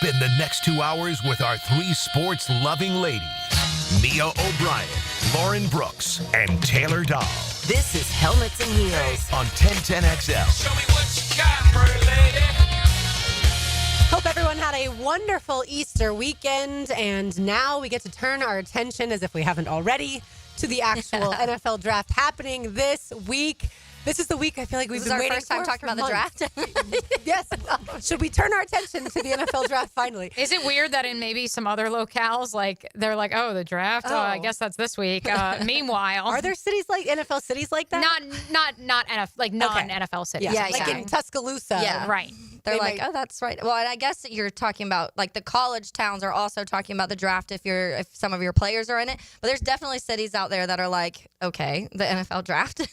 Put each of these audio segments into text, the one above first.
Spend the next 2 hours with our three sports-loving ladies, Mia O'Brien, Lauren Brooks, and Taylor Dahl. This is Helmets and Heels on 1010XL. Show me what you got, pretty lady. Hope everyone had a wonderful Easter weekend, and now we get to turn our attention, as if we haven't already, to the actual NFL draft happening this week. This is the week I feel like we've been waiting for. This is our first time talking about the draft. Yes. Should we turn our attention to the NFL draft finally? Is it weird that in maybe some other locales, like they're like, oh, the draft? Oh, I guess that's this week. Meanwhile, are there cities like NFL cities like that? Not NFL, like non-NFL cities. Yeah, like in Tuscaloosa. Yeah, right. They're like, oh, that's right. Well, and I guess you're talking about like the college towns are also talking about the draft if some of your players are in it. But there's definitely cities out there that are like, okay, the NFL draft.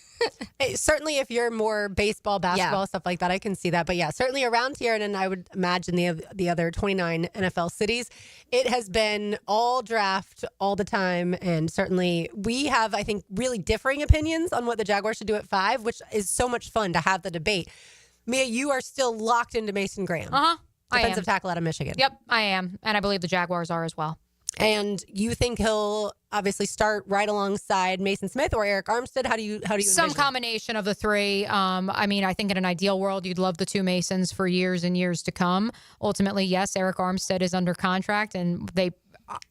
Certainly, if you're more baseball, basketball, stuff like that, I can see that. But yeah, certainly around here, and then I would imagine the other 29 NFL cities, it has been all draft all the time. And certainly we have, I think, really differing opinions on what the Jaguars should do at 5, which is so much fun to have the debate. Mia, you are still locked into Mason Graham. Defensive tackle out of Michigan. Yep, I am. And I believe the Jaguars are as well. And you think he'll obviously start right alongside Mason Smith or Eric Armstead? How do you Some envision? combination of the three. I mean, I think in an ideal world, you'd love the two Masons for years and years to come. Ultimately, yes, Eric Armstead is under contract, and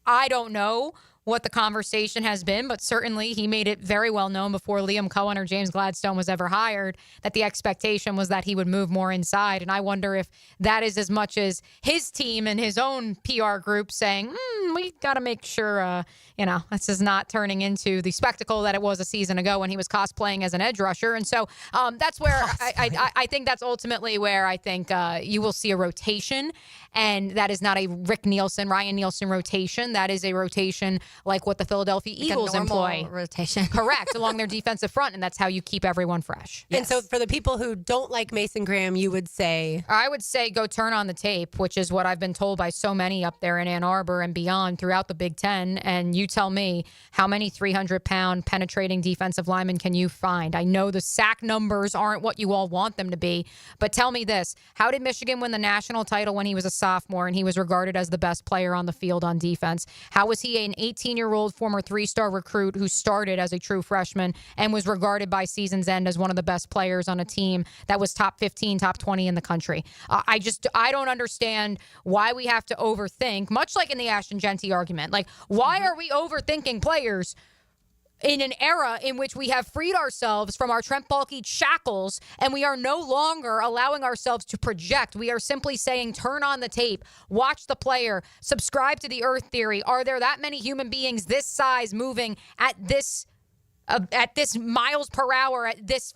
I don't know what the conversation has been, but certainly he made it very well known before Liam Cohen or James Gladstone was ever hired that the expectation was that he would move more inside. And I wonder if that is as much as his team and his own PR group saying, we got to make sure, this is not turning into the spectacle that it was a season ago when he was cosplaying as an edge rusher. And so that's where I think that's ultimately where I think you will see a rotation. And that is not a Ryan Nielsen rotation. That is a rotation like what the Philadelphia Eagles employ. Rotation. Correct, along their defensive front, and that's how you keep everyone fresh. Yes. And so for the people who don't like Mason Graham, you would say? I would say go turn on the tape, which is what I've been told by so many up there in Ann Arbor and beyond throughout the Big Ten. And you tell me, how many 300-pound penetrating defensive linemen can you find? I know the sack numbers aren't what you all want them to be, but tell me this. How did Michigan win the national title when he was a sophomore and he was regarded as the best player on the field on defense? How was he an 18-year-old former 3-star recruit who started as a true freshman and was regarded by season's end as one of the best players on a team that was top 15, top 20 in the country? I don't understand why we have to overthink, much like in the Ashton Genty argument. Like, why are we overthinking players in an era in which we have freed ourselves from our Trent Baalke shackles and we are no longer allowing ourselves to project? We are simply saying, turn on the tape, watch the player, subscribe to the Earth theory. Are there that many human beings this size moving at this miles per hour, at this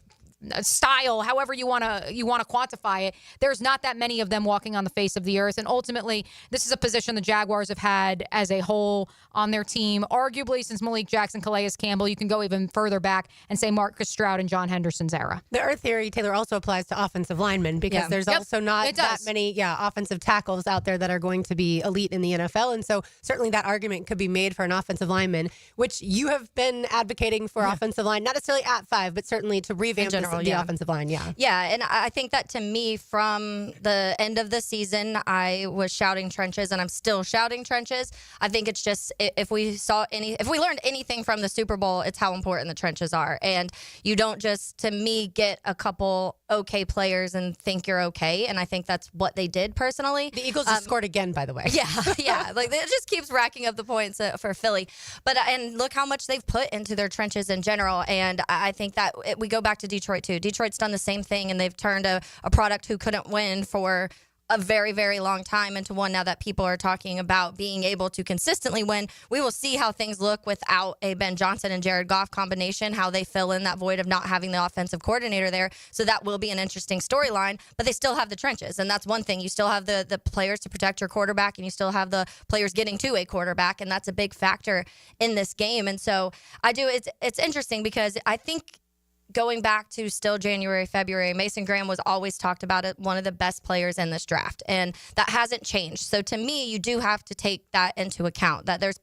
style, however you want to quantify it? There's not that many of them walking on the face of the earth. And ultimately, this is a position the Jaguars have had as a whole on their team, arguably since Malik Jackson, Calais Campbell. You can go even further back and say Marcus Stroud and John Henderson's era. The Earth theory, Taylor, also applies to offensive linemen because there's also not that many offensive tackles out there that are going to be elite in the NFL. And so certainly that argument could be made for an offensive lineman, which you have been advocating for offensive line, not necessarily at 5, but certainly to revamp the offensive line. Yeah, and I think that to me, from the end of the season, I was shouting trenches, and I'm still shouting trenches. I think it's just, if we learned anything from the Super Bowl, it's how important the trenches are. And you don't just, to me, get a couple okay players and think you're okay. And I think that's what they did personally. The Eagles just scored again, by the way. Yeah. Like, it just keeps racking up the points for Philly. But and look how much they've put into their trenches in general. And I think that we go back to Detroit too. Detroit's done the same thing, and they've turned a product who couldn't win for a very, very long time into one now that people are talking about being able to consistently win. We will see how things look without a Ben Johnson and Jared Goff combination, how they fill in that void of not having the offensive coordinator there. So that will be an interesting storyline, but they still have the trenches. And that's one thing. You still have the players to protect your quarterback, and you still have the players getting to a quarterback. And that's a big factor in this game. And so it's interesting because I think going back to still January, February, Mason Graham was always talked about as one of the best players in this draft, and that hasn't changed. So to me, you do have to take that into account, that there's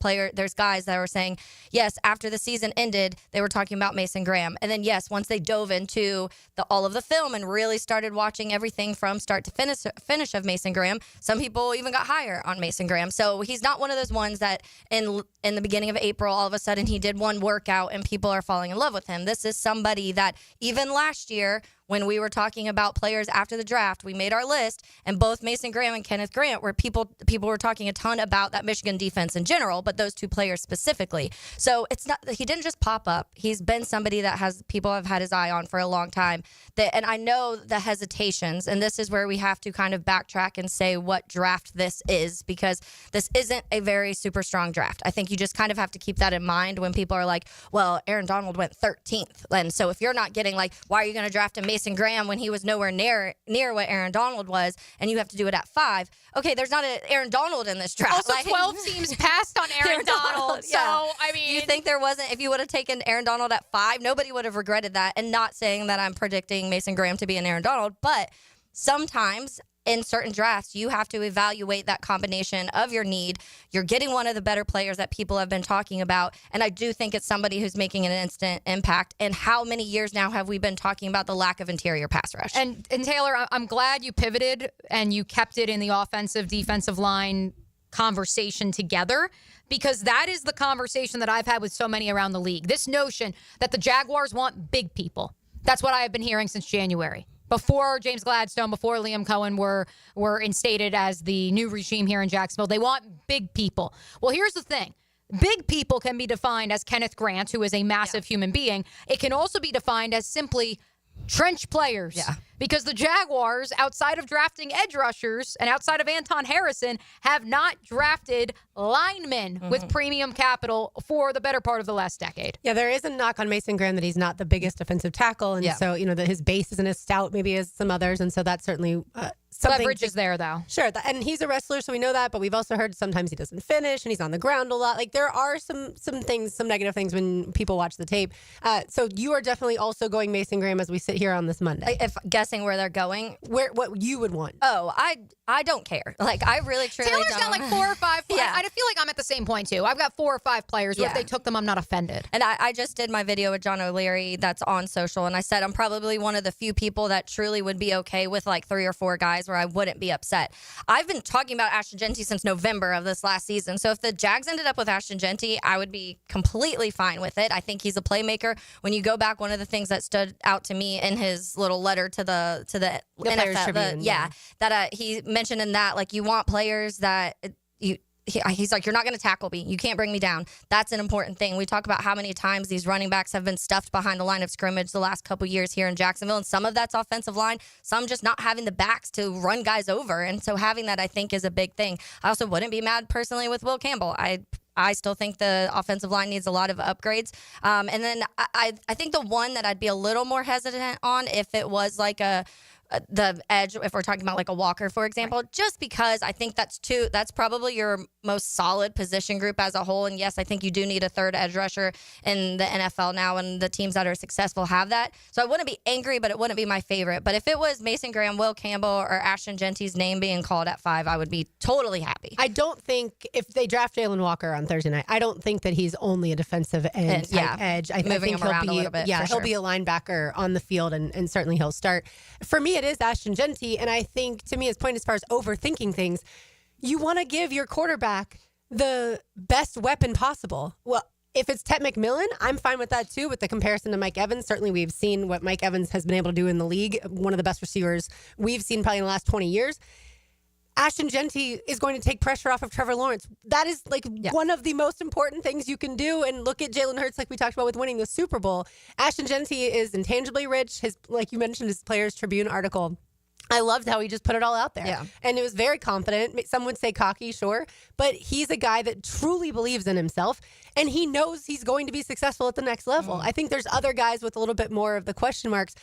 guys that were saying, yes, after the season ended, they were talking about Mason Graham. And then, yes, once they dove into all of the film and really started watching everything from start to finish of Mason Graham, some people even got higher on Mason Graham. So he's not one of those ones that in the beginning of April, all of a sudden he did one workout and people are falling in love with him. This is somebody that even last year, when we were talking about players after the draft, we made our list, and both Mason Graham and Kenneth Grant were people were talking a ton about that Michigan defense in general, but those two players specifically. So it's not, he didn't just pop up. He's been somebody that people have had his eye on for a long time. And I know the hesitations, and this is where we have to kind of backtrack and say what draft this is, because this isn't a very super strong draft. I think you just kind of have to keep that in mind when people are like, well, Aaron Donald went 13th. And so if you're not getting why are you going to draft a Mason Graham when he was nowhere near what Aaron Donald was, and you have to do it at 5. Okay, there's not an Aaron Donald in this draft. Also, 12 teams passed on Aaron Donald. So, yeah. I mean, you think there wasn't, if you would have taken Aaron Donald at 5, nobody would have regretted that. And not saying that I'm predicting Mason Graham to be an Aaron Donald, but sometimes in certain drafts, you have to evaluate that combination of your need. You're getting one of the better players that people have been talking about, and I do think it's somebody who's making an instant impact. And how many years now have we been talking about the lack of interior pass rush? And Taylor, I'm glad you pivoted and you kept it in the offensive, defensive line conversation together, because that is the conversation that I've had with so many around the league. This notion that the Jaguars want big people. That's what I have been hearing since January. Before James Gladstone, before Liam Cohen were instated as the new regime here in Jacksonville, they want big people. Well, here's the thing. Big people can be defined as Kenneth Grant, who is a massive human being. It can also be defined as simply trench players. Yeah. Because the Jaguars, outside of drafting edge rushers and outside of Anton Harrison, have not drafted linemen with premium capital for the better part of the last decade. Yeah, there is a knock on Mason Graham that he's not the biggest defensive tackle. And so, that his base isn't as stout maybe as some others. And so that's certainly something. Leverage is there, though. Sure. And he's a wrestler, so we know that. But we've also heard sometimes he doesn't finish and he's on the ground a lot. There are some things, some negative things when people watch the tape. So you are definitely also going Mason Graham as we sit here on this Monday. If guessing where they're going, what you would want. Oh, I don't care. I really truly Taylor's don't. got 4 or 5 players. I feel like I'm at the same point too. I've got 4 or 5 players where if they took them, I'm not offended. And I just did my video with John O'Leary that's on social, and I said I'm probably one of the few people that truly would be okay with 3 or 4 guys where I wouldn't be upset. I've been talking about Ashton Genty since November of this last season. So if the Jags ended up with Ashton Genty, I would be completely fine with it. I think he's a playmaker. When you go back, one of the things that stood out to me in his little letter to the NFL, Tribune, that he mentioned in that, you want players that he's like, you're not going to tackle me. You can't bring me down. That's an important thing. We talk about how many times these running backs have been stuffed behind the line of scrimmage the last couple years here in Jacksonville, and some of that's offensive line, some just not having the backs to run guys over. And so having that, I think, is a big thing. I also wouldn't be mad personally with Will Campbell. I still think the offensive line needs a lot of upgrades. And then I think the one that I'd be a little more hesitant on if it was the edge, if we're talking about a Walker, for example, just because I think that's probably your most solid position group as a whole. And yes, I think you do need a third edge rusher in the NFL now, and the teams that are successful have that. So I wouldn't be angry, but it wouldn't be my favorite. But if it was Mason Graham, Will Campbell, or Ashton Genty's name being called at 5, I would be totally happy. I don't think if they draft Jalen Walker on Thursday night, I don't think that he's only a defensive end edge. I think him around a little bit. Yeah, he'll be a linebacker on the field, and certainly he'll start. For me, it is Ashton Genty, and I think, to me, his point as far as overthinking things, you want to give your quarterback the best weapon possible. Well, if it's Tet McMillan, I'm fine with that too, with the comparison to Mike Evans. Certainly we've seen what Mike Evans has been able to do in the league, one of the best receivers we've seen probably in the last 20 years. Ashton Genty is going to take pressure off of Trevor Lawrence. That is one of the most important things you can do. And look at Jalen Hurts, like we talked about with winning the Super Bowl. Ashton Genty is intangibly rich. His, like you mentioned, his Players Tribune article, I loved how he just put it all out there. Yeah. And it was very confident. Some would say cocky, sure. But he's a guy that truly believes in himself. And he knows he's going to be successful at the next level. I think there's other guys with a little bit more of the question marks.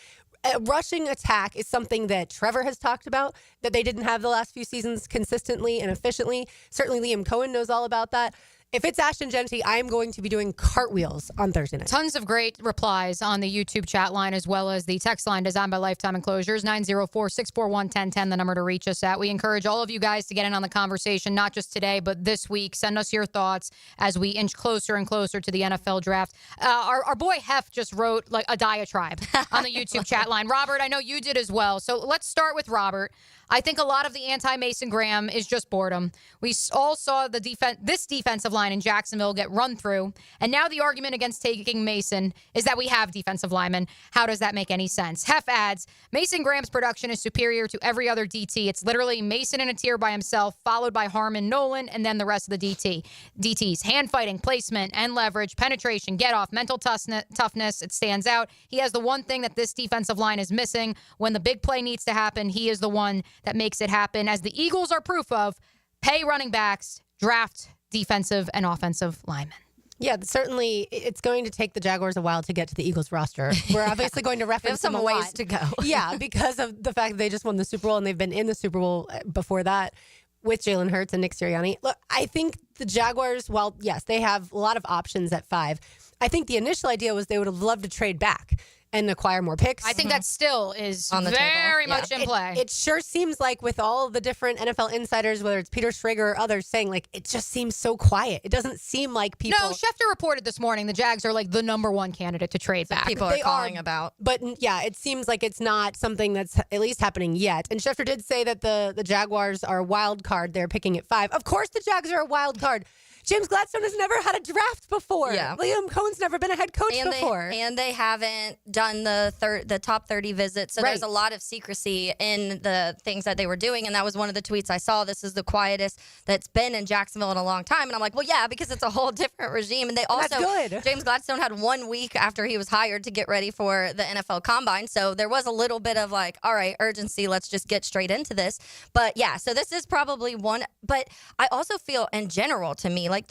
Rushing attack is something that Trevor has talked about, that they didn't have the last few seasons consistently and efficiently. Certainly Liam Cohen knows all about that. If it's Ashton Genty, I am going to be doing cartwheels on Thursday night. Tons of great replies on the YouTube chat line as well as the text line designed by Lifetime Enclosures, 904-641-1010, the number to reach us at. We encourage all of you guys to get in on the conversation, not just today, but this week. Send us your thoughts as we inch closer and closer to the NFL draft. Our boy Hef just wrote like a diatribe on the YouTube chat line. Robert, I know you did as well. So let's start with Robert. I think a lot of the anti-Mason Graham is just boredom. We all saw this defensive line in Jacksonville get run through, and now the argument against taking Mason is that we have defensive linemen. How does that make any sense? Hef adds, Mason Graham's production is superior to every other DT. It's literally Mason in a tier by himself, followed by Harmon, Nolan, and then the rest of the DTs. Hand fighting, placement, and leverage, penetration, get off, mental toughness. It stands out. He has the one thing that this defensive line is missing. When the big play needs to happen, he is the one that makes it happen. As the Eagles are proof of, pay running backs, draft defensive and offensive linemen. Yeah, certainly it's going to take the Jaguars a while to get to the Eagles roster. We're obviously going to reference some them a ways lot. to go. Yeah, because of the fact that they just won the Super Bowl and they've been in the Super Bowl before that with Jalen Hurts and Nick Sirianni. Look, I think the Jaguars, well, yes, they have a lot of options at 5. I think the initial idea was they would have loved to trade back and acquire more picks. I think that still is on the very table. much in play. It sure seems like with all the different NFL insiders, whether it's Peter Schrager or others, saying like it just seems so quiet. It doesn't seem like people. No, Schefter reported this morning the Jags are like the number one candidate to trade back. People are calling about. But yeah, it seems like it's not something that's at least happening yet. And Schefter did say that the Jaguars are a wild card. They're picking at 5. Of course the Jags are a wild card. James Gladstone has never had a draft before. Yeah. Liam Cohen's never been a head coach before. And they haven't done the top 30 visits. So there's a lot of secrecy in the things that they were doing. And that was one of the tweets I saw. This is the quietest that's been in Jacksonville in a long time. And I'm like, well, yeah, because it's a whole different regime. And they also, that's good. James Gladstone had 1 week after he was hired to get ready for the NFL Combine. So there was a little bit of like, all right, urgency. Let's just get straight into this. But yeah, so this is probably one. But I also feel in general to me, like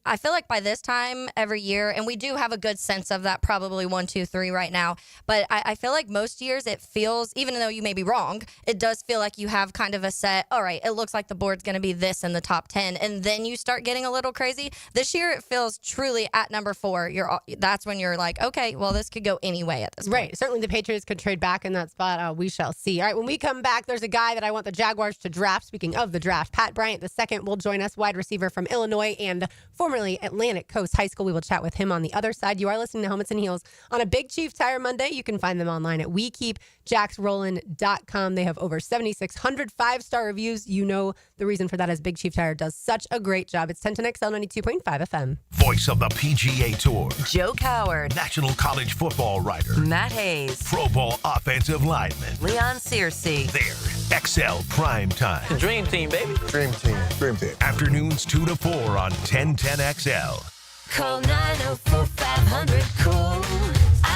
I feel like by this time every year, and we do have a good sense of that, probably 1, 2, 3 right now. But I feel like most years it feels, even though you may be wrong, it does feel like you have kind of a set, all right, it looks like the board's going to be this in the top 10. And then you start getting a little crazy. This year it feels truly at number 4. That's when you're like, okay, well, this could go any way at this point. Right. Certainly the Patriots could trade back in that spot. We shall see. All right. When we come back, there's a guy that I want the Jaguars to draft. Speaking of the draft, Pat Bryant II will join us, wide receiver from Illinois and formerly Atlantic Coast High School. We will chat with him on the other side. You are listening to Helmets and Heels on a Big Chief Tire Monday. You can find them online at wekeepjacksrollin.com. They have over 7,600 5-star reviews. You know the reason for that is Big Chief Tire does such a great job. It's 1010XL 92.5 FM. Voice of the PGA Tour. Joe Coward, National College Football writer. Matt Hayes, Pro Bowl offensive lineman. Leon Searcy. There. XL Prime Time. Dream team, baby. Dream team. Dream team. Afternoons 2 to 4 on 1010XL. Call 904-500-COOL.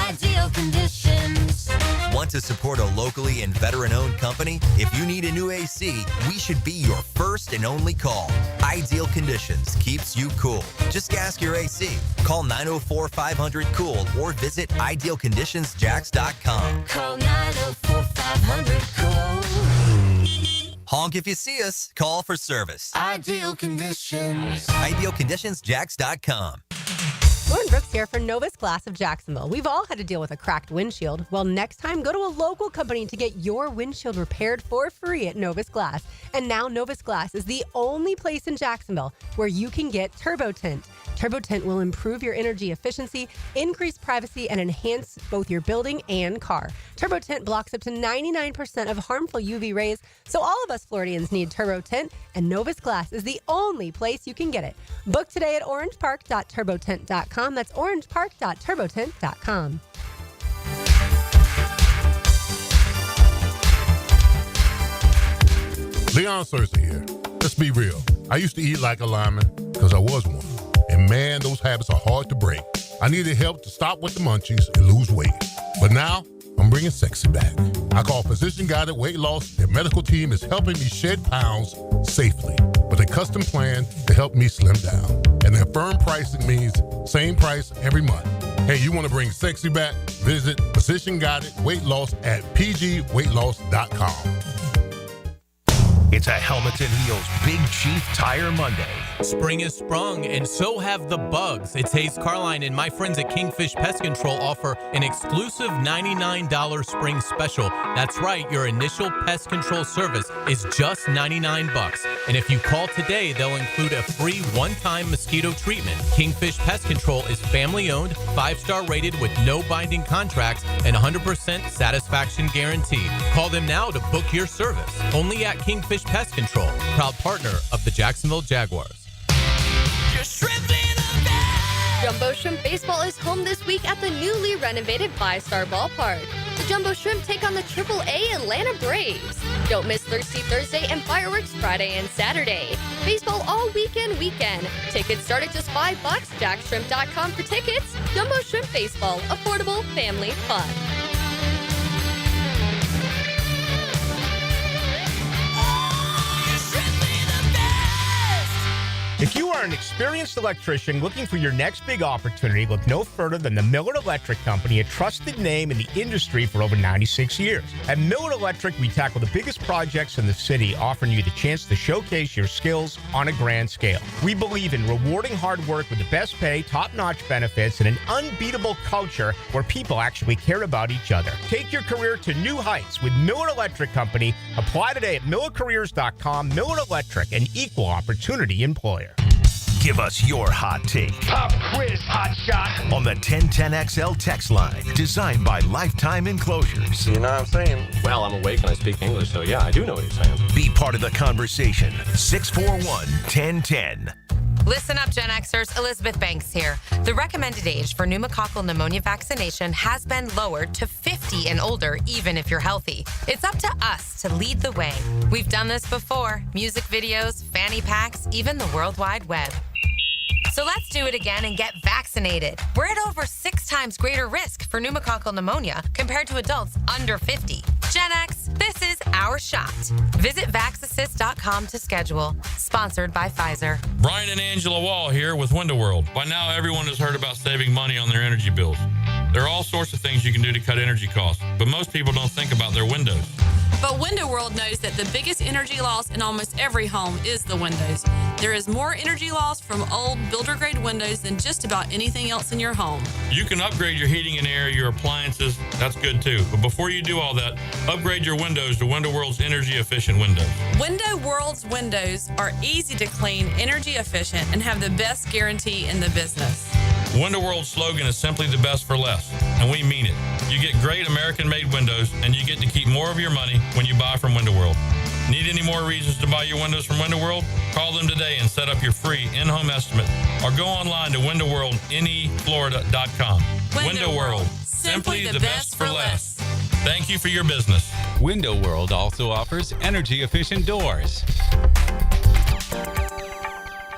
Ideal conditions. Want to support a locally and veteran-owned company? If you need a new AC, we should be your first and only call. Ideal Conditions keeps you cool. Just ask your AC. Call 904-500-COOL or visit idealconditionsjacks.com. Call 904-500-COOL. Honk if you see us. Call for service. Ideal conditions. Idealconditionsjacks.com. Lauren Brooks here for Novus Glass of Jacksonville. We've all had to deal with a cracked windshield. Well, next time, go to a local company to get your windshield repaired for free at Novus Glass. And now Novus Glass is the only place in Jacksonville where you can get Turbo Tint. Turbo Tint will improve your energy efficiency, increase privacy, and enhance both your building and car. Turbo Tint blocks up to 99% of harmful UV rays, so all of us Floridians need Turbo Tint, and Novus Glass is the only place you can get it. Book today at orangepark.turbotint.com. That's orangepark.turbotint.com. Leon Searcy here. Let's be real. I used to eat like a lineman because I was one. And man, those habits are hard to break. I needed help to stop with the munchies and lose weight. But now, I'm bringing sexy back. I call Physician Guided Weight Loss. Their medical team is helping me shed pounds safely with a custom plan to help me slim down. And their firm pricing means same price every month. Hey, you want to bring sexy back? Visit Physician Guided Weight Loss at pgweightloss.com. It's a Helmets and Heels Big Chief Tire Monday. Spring has sprung, and so have the bugs. It's Hayes Carline and my friends at Kingfish Pest Control offer an exclusive $99 spring special. That's right, your initial pest control service is just $99. And if you call today, they'll include a free one-time mosquito treatment. Kingfish Pest Control is family-owned, 5-star rated with no binding contracts and 100% satisfaction guarantee. Call them now to book your service. Only at Kingfish Pest Control, proud partner of the Jacksonville Jaguars. Jumbo Shrimp Baseball is home this week at the newly renovated 5-star ballpark. The Jumbo Shrimp take on the AAA Atlanta Braves. Don't miss Thirsty Thursday and Fireworks Friday and Saturday. Baseball all weekend. Tickets start at just $5. JackShrimp.com for tickets. Jumbo Shrimp Baseball. Affordable, family fun. If you are an experienced electrician looking for your next big opportunity, look no further than the Miller Electric Company, a trusted name in the industry for over 96 years. At Miller Electric, we tackle the biggest projects in the city, offering you the chance to showcase your skills on a grand scale. We believe in rewarding hard work with the best pay, top-notch benefits, and an unbeatable culture where people actually care about each other. Take your career to new heights with Miller Electric Company. Apply today at millercareers.com. Miller Electric, an equal opportunity employer. Give us your hot take. Pop quiz, hot shot. On the 1010XL text line, designed by Lifetime Enclosures. You know what I'm saying? Well, I'm awake and I speak English, so yeah, I do know what you're saying. Be part of the conversation. 641-1010. Listen up, Gen Xers. Elizabeth Banks here. The recommended age for pneumococcal pneumonia vaccination has been lowered to 50 and older, even if you're healthy. It's up to us to lead the way. We've done this before. Music videos, fanny packs, even the World Wide Web. So let's do it again and get vaccinated. We're at over 6 times greater risk for pneumococcal pneumonia compared to adults under 50. Gen X, this is our shot. Visit vaxassist.com to schedule. Sponsored by Pfizer. Bryant and Angela Wall here with Window World. By now, everyone has heard about saving money on their energy bills. There are all sorts of things you can do to cut energy costs, but most people don't think about their windows. But Window World knows that the biggest energy loss in almost every home is the windows. There is more energy loss from old builder-grade windows than just about anything else in your home. You can upgrade your heating and air, your appliances. That's good too. But before you do all that, upgrade your windows to Window World's energy-efficient windows. Window World's windows are easy to clean, energy efficient, and have the best guarantee in the business. Window World's slogan is simply the best for less, and we mean it. You get great American-made windows, and you get to keep more of your money when you buy from Window World. Need any more reasons to buy your windows from Window World? Call them today and set up your free in-home estimate, or go online to windowworldneflorida.com. Window World, simply the best for less. Thank you for your business. Window World also offers energy-efficient doors.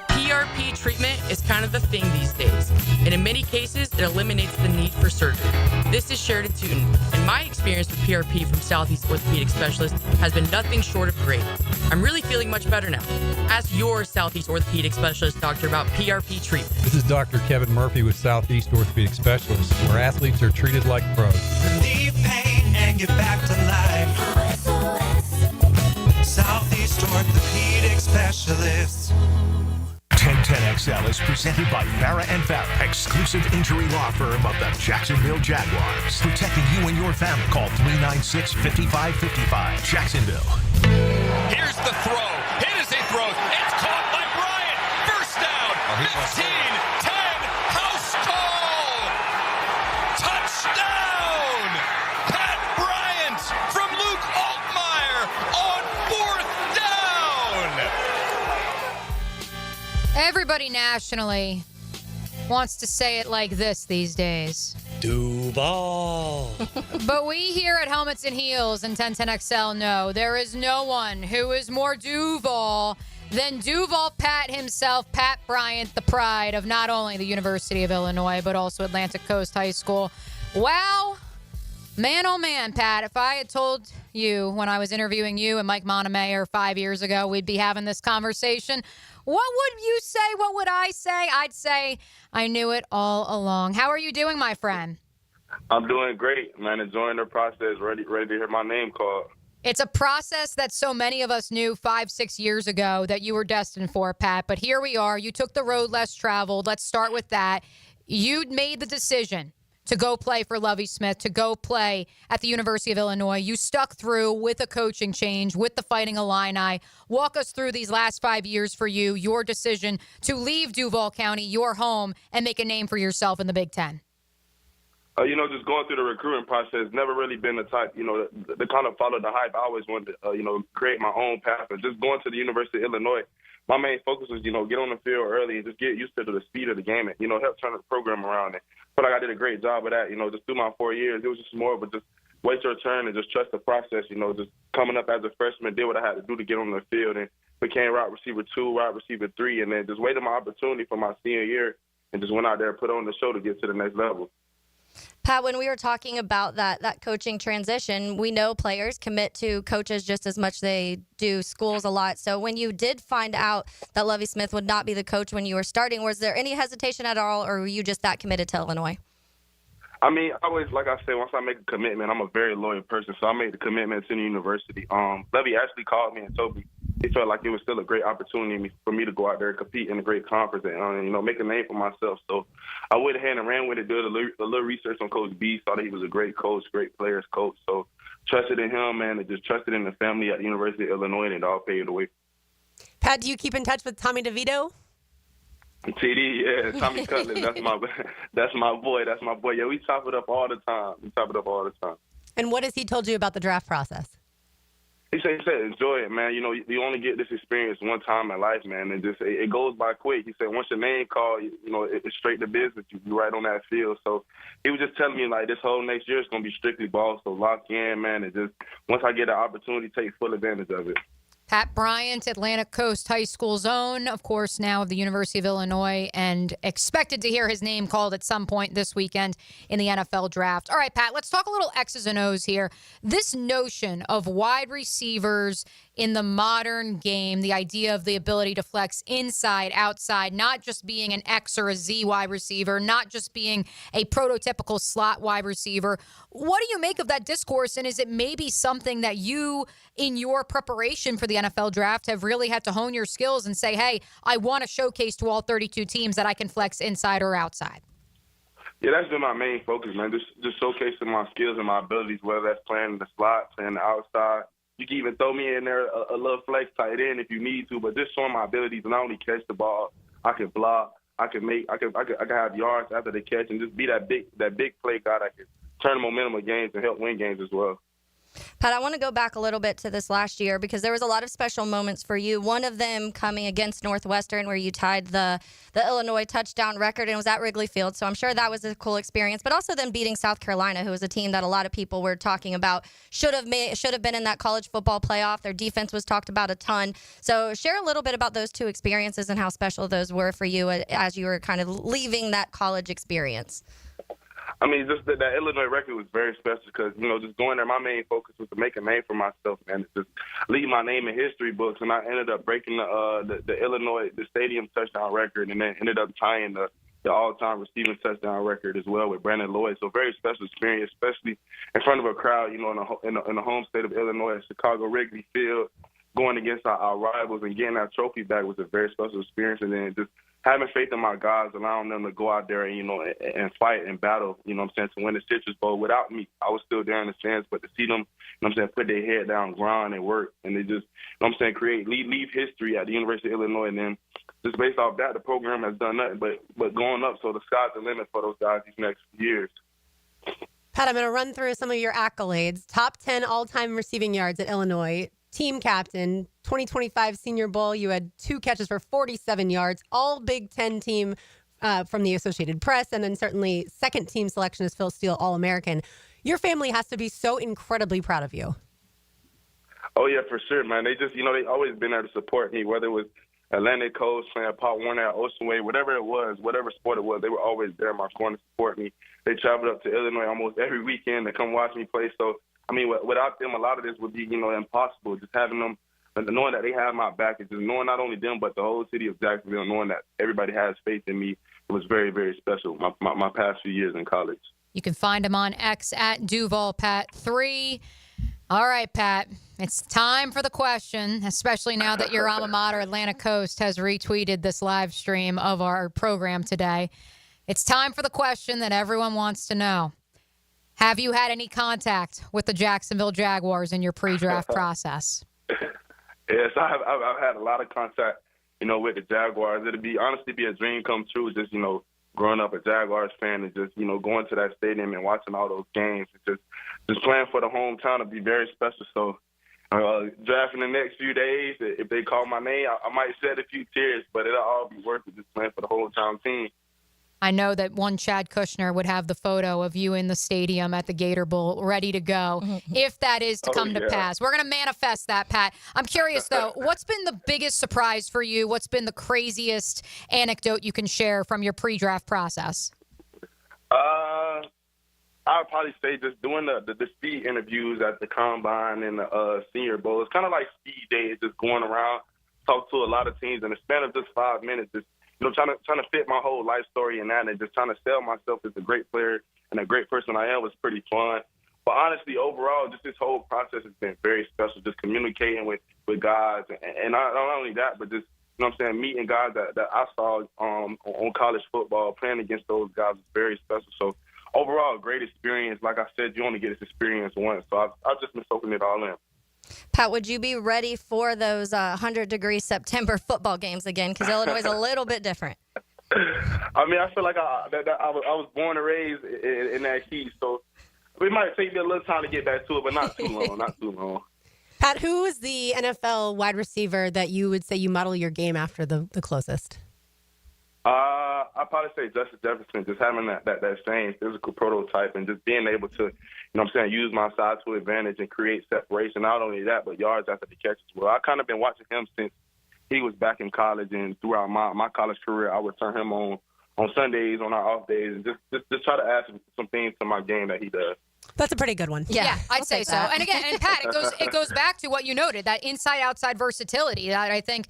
PRP treatment is kind of the thing these days, and in many cases, it eliminates the need for surgery. This is Sheridan Tootin, and my experience with PRP from Southeast Orthopedic Specialist has been nothing short of great. I'm really feeling much better now. Ask your Southeast Orthopedic Specialist doctor about PRP treatment. This is Dr. Kevin Murphy with Southeast Orthopedic Specialists, where athletes are treated like pros. Relieve pain and get back to life. Southeast Orthopedic Specialists. 1010XL is presented by Farah & Farah, exclusive injury law firm of the Jacksonville Jaguars. Protecting you and your family. Call 396-5555. Jacksonville. Here's the throw. Hit as he throws. It's caught by Bryant. First down. 15, 10. House call. Touchdown. Pat Bryant from Luke Altmaier on 4th down. Everybody nationally wants to say it like this these days. Duval. But we here at Helmets and Heels and 1010XL know there is no one who is more Duval than Duval Pat himself, Pat Bryant, the pride of not only the University of Illinois, but also Atlantic Coast High School. Wow. Man, oh man, Pat, if I had told you when I was interviewing you and Mike Montemayor 5 years ago we'd be having this conversation, what would you say? What would I say? I'd say I knew it all along. How are you doing, my friend? I'm doing great, man. Enjoying the process. Ready to hear my name called. It's a process that so many of us knew 5-6 years ago that you were destined for, Pat. But here we are. You took the road less traveled. Let's start with that. You made the decision to go play for Lovie Smith, to go play at the University of Illinois. You stuck through with a coaching change, with the Fighting Illini. Walk us through these last 5 years for you, your decision to leave Duval County, your home, and make a name for yourself in the Big Ten. Just going through the recruiting process, never really been the type, to kind of follow the hype. I always wanted to, create my own path. And just going to the University of Illinois, my main focus was, get on the field early and just get used to the speed of the game and, help turn the program around. And I feel like I did a great job of that, just through my 4 years. It was just more of a just wait your turn and just trust the process, just coming up as a freshman, did what I had to do to get on the field and became wide receiver 2, wide receiver 3, and then just waited my opportunity for my senior year and just went out there and put on the show to get to the next level. Pat, when we were talking about that coaching transition, we know players commit to coaches just as much they do schools a lot. So when you did find out that Lovie Smith would not be the coach when you were starting, was there any hesitation at all, or were you just that committed to Illinois? I mean, always, like I said, once I make a commitment, I'm a very loyal person, so I made the commitment to the university. Lovie actually called me and told me he felt like it was still a great opportunity for me to go out there and compete in a great conference and, make a name for myself. So I went ahead and ran with it, did a little research on Coach B, saw that he was a great coach, great players coach. So trusted in him, man, and just trusted in the family at the University of Illinois, and it all paved the way. Pat, do you keep in touch with Tommy DeVito? TD, yeah, Tommy Cutler, that's my boy. That's my boy. Yeah, we chop it up all the time. And what has he told you about the draft process? He said, enjoy it, man. You only get this experience one time in life, man, and just it goes by quick. He said, once your name called, it's straight to business. You right on that field. So he was just telling me, like, this whole next year is going to be strictly ball, so lock in, man, and just once I get an opportunity, take full advantage of it. Pat Bryant, Atlantic Coast High School's own, of course, now of the University of Illinois, and expected to hear his name called at some point this weekend in the NFL draft. All right, Pat, let's talk a little X's and O's here. This notion of wide receivers in the modern game, the idea of the ability to flex inside, outside, not just being an X or a Z wide receiver, not just being a prototypical slot wide receiver. What do you make of that discourse, and is it maybe something that you, in your preparation for the NFL draft, have really had to hone your skills and say, hey, I want to showcase to all 32 teams that I can flex inside or outside? Yeah, that's been my main focus, man, just showcasing my skills and my abilities, whether that's playing the slot, playing the outside. You can even throw me in there a little flex tight end if you need to, but just showing my abilities to not only catch the ball, I can block, I can have yards after the catch, and just be that big play guy that can turn the momentum of games and help win games as well. Pat, I want to go back a little bit to this last year because there was a lot of special moments for you. One of them coming against Northwestern where you tied the Illinois touchdown record, and it was at Wrigley Field. So I'm sure that was a cool experience. But also then beating South Carolina, who was a team that a lot of people were talking about should have been in that college football playoff. Their defense was talked about a ton. So share a little bit about those two experiences and how special those were for you as you were kind of leaving that college experience. I mean, just that Illinois record was very special because, just going there, my main focus was to make a name for myself, man, just leave my name in history books. And I ended up breaking the Illinois, the stadium touchdown record, and then ended up tying the all-time receiving touchdown record as well with Brandon Lloyd. So very special experience, especially in front of a crowd, in the home state of Illinois, at Chicago Wrigley Field, going against our rivals and getting that trophy back was a very special experience. And then just having faith in my guys, allowing them to go out there and, and fight and battle, to win the Citrus Bowl without me. I was still there in the stands, but to see them, put their head down, grind and work, and they just, leave history at the University of Illinois. And then just based off that, the program has done nothing but going up. So the sky's the limit for those guys these next years. Pat, I'm going to run through some of your accolades. Top 10 all-time receiving yards at Illinois. Team captain, 2025 Senior Bowl, you had 2 catches for 47 yards, all Big Ten team from the Associated Press, and then certainly second team selection as Phil Steele, All-American. Your family has to be so incredibly proud of you. Oh, yeah, for sure, man. They just, they always been there to support me, whether it was Atlantic Coast, playing Pop Warner at Ocean Way, whatever it was, whatever sport it was, they were always there in my corner to support me. They traveled up to Illinois almost every weekend to come watch me play. So, I mean, without them, a lot of this would be, impossible. Just having them, knowing that they have my back, and just knowing not only them, but the whole city of Jacksonville, knowing that everybody has faith in me, it was very, very special, my past few years in college. You can find him on X at DuvalPat3. All right, Pat. It's time for the question, especially now that your alma mater, Atlantic Coast, has retweeted this live stream of our program today. It's time for the question that everyone wants to know. Have you had any contact with the Jacksonville Jaguars in your pre-draft process? Yes, I've had a lot of contact, with the Jaguars. It'd honestly be a dream come true, just, growing up a Jaguars fan and just, going to that stadium and watching all those games. Just playing for the hometown would be very special. So drafting the next few days, if they call my name, I might shed a few tears, but it'll all be worth it just playing for the hometown team. I know that one Chad Kushner would have the photo of you in the stadium at the Gator Bowl ready to go, if that is to come to pass. We're going to manifest that, Pat. I'm curious, though, what's been the biggest surprise for you? What's been the craziest anecdote you can share from your pre-draft process? I would probably say just doing the speed interviews at the Combine and the Senior Bowl. It's kind of like speed days, just going around, talk to a lot of teams in the span of just 5 minutes, just trying to fit my whole life story in that and just trying to sell myself as a great player and a great person I am was pretty fun. But honestly, overall, just this whole process has been very special, just communicating with guys. And not only that, but just, meeting guys that I saw on college football, playing against those guys was very special. So overall, great experience. Like I said, you only get this experience once. So I've just been soaking it all in. Pat, would you be ready for those 100-degree September football games again? Because Illinois is a little bit different. I mean, I feel like I was born and raised in that heat, so it might take me a little time to get back to it, but not too long, not too long. Pat, who is the NFL wide receiver that you would say you model your game after the closest? I'd probably say Justin Jefferson, just having that same physical prototype and just being able to, use my size to advantage and create separation. Not only that, but yards after the catch as well. I kind of been watching him since he was back in college, and throughout my college career, I would turn him on Sundays, on our off days, and just try to add some things to my game that he does. That's a pretty good one. Yeah, I'd say so. And again, Pat, it goes back to what you noted, that inside-outside versatility that I think,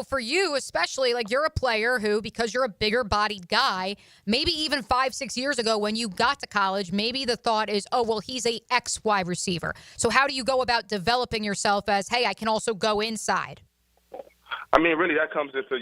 for you especially, like you're a player who, because you're a bigger-bodied guy, maybe even 5-6 years ago when you got to college, maybe the thought is, oh, well, he's a X wide receiver. So how do you go about developing yourself as, hey, I can also go inside? I mean, really, that comes into,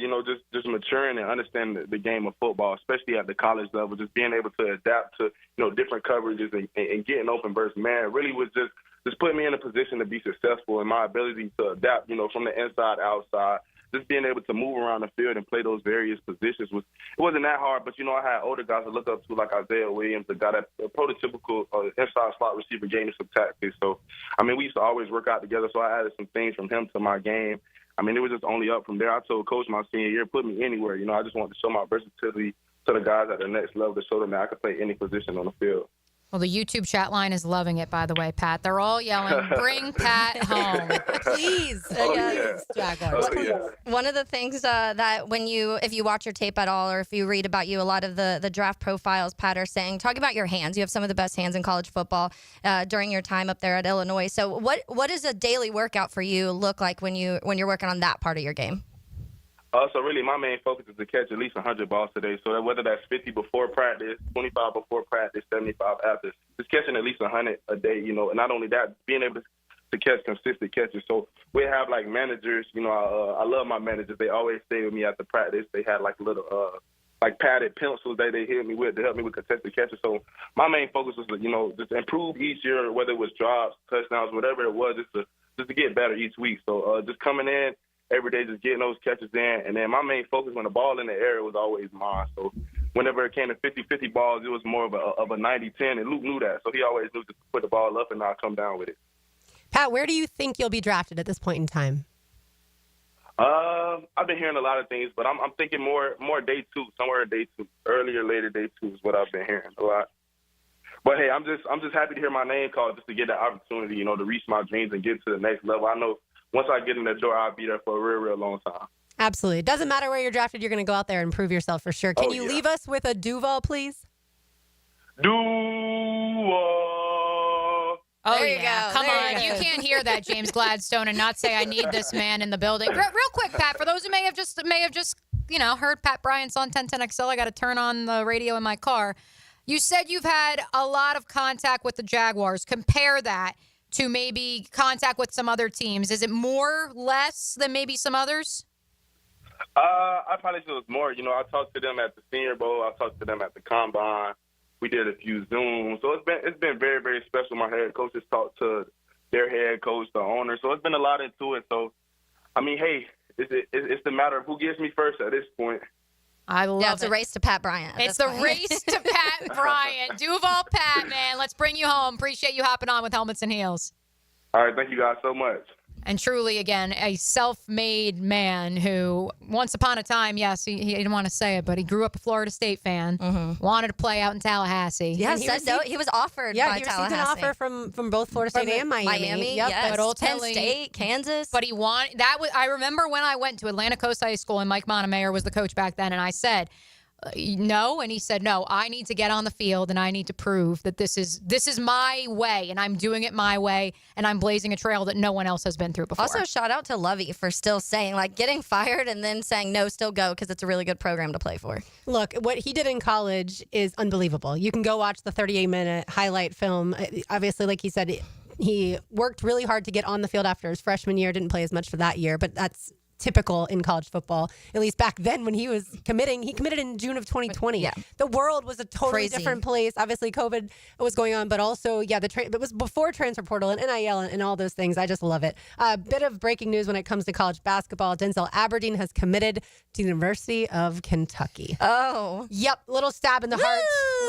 just maturing and understanding the game of football, especially at the college level, just being able to adapt to, different coverages and getting open bursts. Man, it really was just putting me in a position to be successful, and my ability to adapt, from the inside, outside, just being able to move around the field and play those various positions it wasn't that hard, but, I had older guys to look up to, like Isaiah Williams, the guy that prototypical inside slot receiver gave me some tactics. So, I mean, we used to always work out together, so I added some things from him to my game. I mean, it was just only up from there. I told Coach my senior year, put me anywhere. I just wanted to show my versatility to the guys at the next level to show them that I could play any position on the field. Well, the YouTube chat line is loving it, by the way, Pat. They're all yelling, bring Pat home. Please. Yes. Jaguars. One of the things that if you watch your tape at all or if you read about you, a lot of the draft profiles, Pat, are saying, talk about your hands. You have some of the best hands in college football during your time up there at Illinois. So what does a daily workout for you look like when you're working on that part of your game? So really, my main focus is to catch at least 100 balls today. So that whether that's 50 before practice, 25 before practice, 75 after, just catching at least 100 a day. And not only that, being able to catch consistent catches. So we have like managers. I love my managers. They always stay with me after practice. They had like little padded pencils that they hit me with to help me with contested catches. So my main focus was just improve each year, whether it was drops, touchdowns, whatever it was, just to get better each week. So just coming in every day, just getting those catches in. And then my main focus when the ball in the air was always mine. So whenever it came to 50-50 balls, it was more of a 90-10, and Luke knew that. So he always knew to put the ball up and not come down with it. Pat, where do you think you'll be drafted at this point in time? I've been hearing a lot of things, but I'm thinking more day two, somewhere day two, earlier, later day two is what I've been hearing a lot. But hey, I'm just happy to hear my name called, just to get that opportunity, to reach my dreams and get to the next level. I know once I get in the door, I'll be there for a real, real long time. Absolutely. It doesn't matter where you're drafted. You're going to go out there and prove yourself for sure. Can you leave us with a Duval, please? Duval. Oh, there you yeah. go. Come there on. You You can't hear that, James Gladstone, and not say I need this man in the building. Real quick, Pat, for those who may have just heard Pat Bryant's on 1010XL, I got to turn on the radio in my car. You said you've had a lot of contact with the Jaguars. Compare that to maybe contact with some other teams? Is it more, less than maybe some others? I probably feel it's more. I talked to them at the Senior Bowl. I talked to them at the Combine. We did a few Zooms. So it's been very, very special. My head coach has talked to their head coach, the owner. So it's been a lot into it. So, I mean, hey, it's the matter of who gets me first at this point. I love it. It's a race to Pat Bryant. It's the race to Pat Bryant. Duval Pat, man. Let's bring you home. Appreciate you hopping on with Helmets and Heels. All right. Thank you guys so much. And truly, again, a self-made man who, once upon a time, yes, he didn't want to say it, but he grew up a Florida State fan, wanted to play out in Tallahassee. Yeah, he was offered by he received Tallahassee. an offer from both Florida State and Miami. Yep, yes. but Penn State, Kansas. But I remember when I went to Atlantic Coast High School and Mike Montemayor was the coach back then, and I said, no, and he said, no, I need to get on the field and I need to prove that this is my way and I'm doing it my way and I'm blazing a trail that no one else has been through before. Also, shout out to Lovey for still saying, getting fired and then saying, no, still go because it's a really good program to play for. Look, what he did in college is unbelievable. You can go watch the 38-minute highlight film. Obviously, like he said, he worked really hard to get on the field after his freshman year, didn't play as much for that year, but that's typical in college football, at least back then when he was committing. He committed in June of 2020. Yeah. The world was a totally different place. Obviously, COVID was going on, but also, it was before transfer portal and NIL and all those things. I just love it. A bit of breaking news when it comes to college basketball. Denzel Aberdeen has committed to the University of Kentucky. Oh. Yep. Little stab in the heart.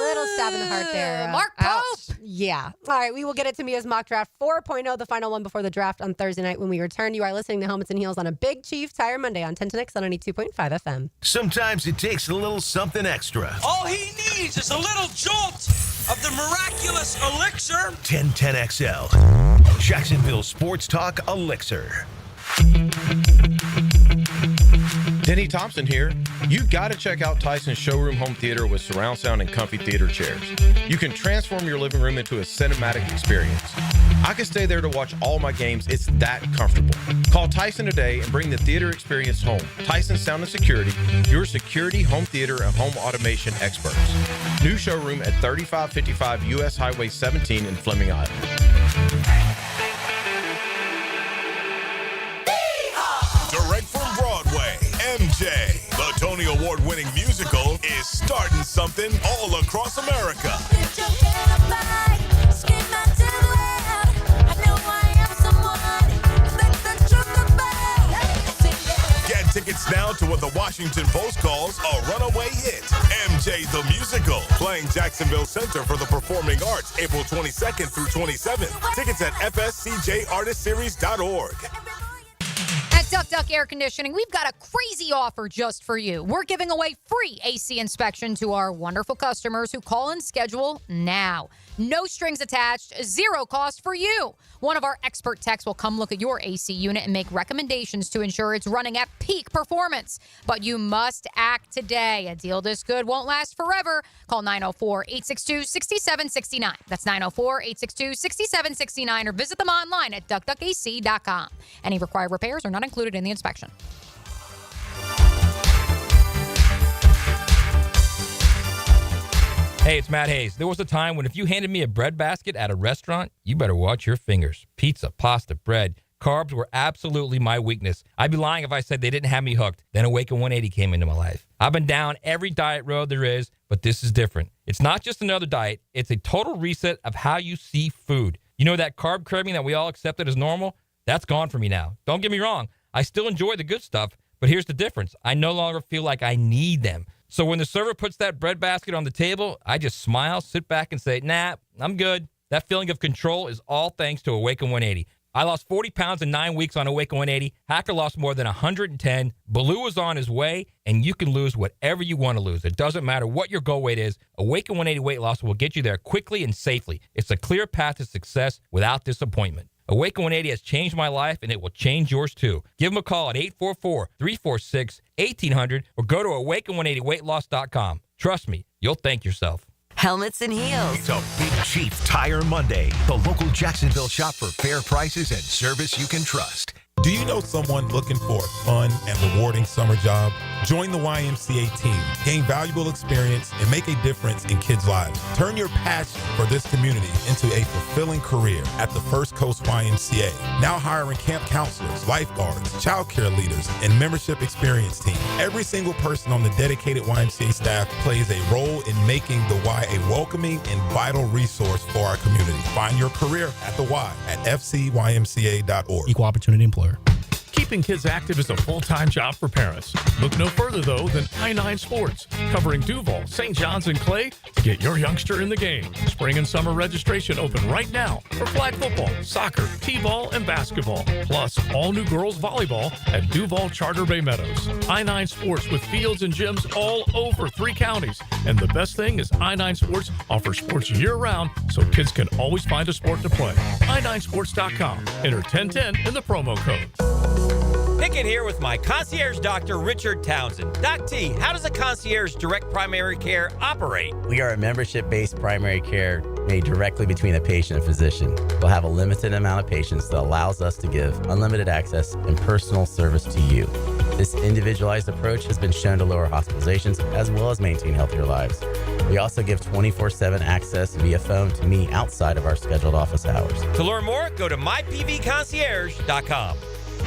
Little stab in the heart there. Mark Pope. Yeah. All right. We will get it to Mia's mock draft 4.0, the final one before the draft on Thursday night when we return. You are listening to Helmets and Heels on a Big Chief Tire Monday on 1010X on 92.5 FM. Sometimes it takes a little something extra. All he needs is a little jolt of the miraculous elixir. 1010XL, Jacksonville Sports Talk Elixir. Denny Thompson here. You got to check out Tyson's Showroom Home Theater with surround sound and comfy theater chairs. You can transform your living room into a cinematic experience. I can stay there to watch all my games. It's that comfortable. Call Tyson today and bring the theater experience home. Tyson Sound and Security, your security, home theater, and home automation experts. New showroom at 3555 U.S. Highway 17 in Fleming, Iowa. Direct from Broadway, MJ, the Tony Award-winning musical, is starting something all across America. Get tickets now to what the Washington Post calls a runaway hit. MJ the Musical, playing Jacksonville Center for the Performing Arts, April 22nd through 27th. Tickets at fscjartistseries.org. Duck Duck Air Conditioning, we've got a crazy offer just for you. We're giving away free AC inspection to our wonderful customers who call and schedule now. No strings attached, zero cost for you. One of our expert techs will come look at your AC unit and make recommendations to ensure it's running at peak performance. But you must act today. A deal this good won't last forever. Call 904-862-6769. That's 904-862-6769 or visit them online at duckduckac.com. Any required repairs are not included in the inspection. Hey, it's Matt Hayes. There was a time when if you handed me a bread basket at a restaurant, you better watch your fingers. Pizza, pasta, bread, carbs were absolutely my weakness. I'd be lying if I said they didn't have me hooked. Then Awaken 180 came into my life. I've been down every diet road there is, but this is different. It's not just another diet. It's a total reset of how you see food. You know that carb craving that we all accepted as normal? That's gone for me now. Don't get me wrong. I still enjoy the good stuff, but here's the difference. I no longer feel like I need them. So when the server puts that bread basket on the table, I just smile, sit back, and say, nah, I'm good. That feeling of control is all thanks to Awaken 180. I lost 40 pounds in 9 weeks on Awaken 180. Hacker lost more than 110. Baloo is on his way, and you can lose whatever you want to lose. It doesn't matter what your goal weight is. Awaken 180 weight loss will get you there quickly and safely. It's a clear path to success without disappointment. Awaken 180 has changed my life, and it will change yours too. Give them a call at 844-346-1800 or go to awaken180weightloss.com. Trust me, you'll thank yourself. Helmets and Heels. It's a Big Chief Tire Monday. The local Jacksonville shop for fair prices and service you can trust. Do you know someone looking for a fun and rewarding summer job? Join the YMCA team, gain valuable experience, and make a difference in kids' lives. Turn your passion for this community into a fulfilling career at the First Coast YMCA. Now hiring camp counselors, lifeguards, child care leaders, and membership experience team. Every single person on the dedicated YMCA staff plays a role in making the Y a welcoming and vital resource for our community. Find your career at the Y at fcymca.org. Equal opportunity employer. Keeping kids active is a full-time job for parents. Look no further, though, than I-9 Sports, covering Duval, St. John's, and Clay to get your youngster in the game. Spring and summer registration open right now for flag football, soccer, t-ball, and basketball. Plus, all new girls volleyball at Duval Charter Bay Meadows. I-9 Sports with fields and gyms all over 3 counties. And the best thing is I-9 Sports offers sports year-round so kids can always find a sport to play. i9sports.com. Enter 1010 in the promo code. Pickett here with my concierge doctor, Richard Townsend. Doc T, how does a concierge direct primary care operate? We are a membership-based primary care made directly between a patient and physician. We'll have a limited amount of patients that allows us to give unlimited access and personal service to you. This individualized approach has been shown to lower hospitalizations as well as maintain healthier lives. We also give 24/7 access via phone to me outside of our scheduled office hours. To learn more, go to mypvconcierge.com.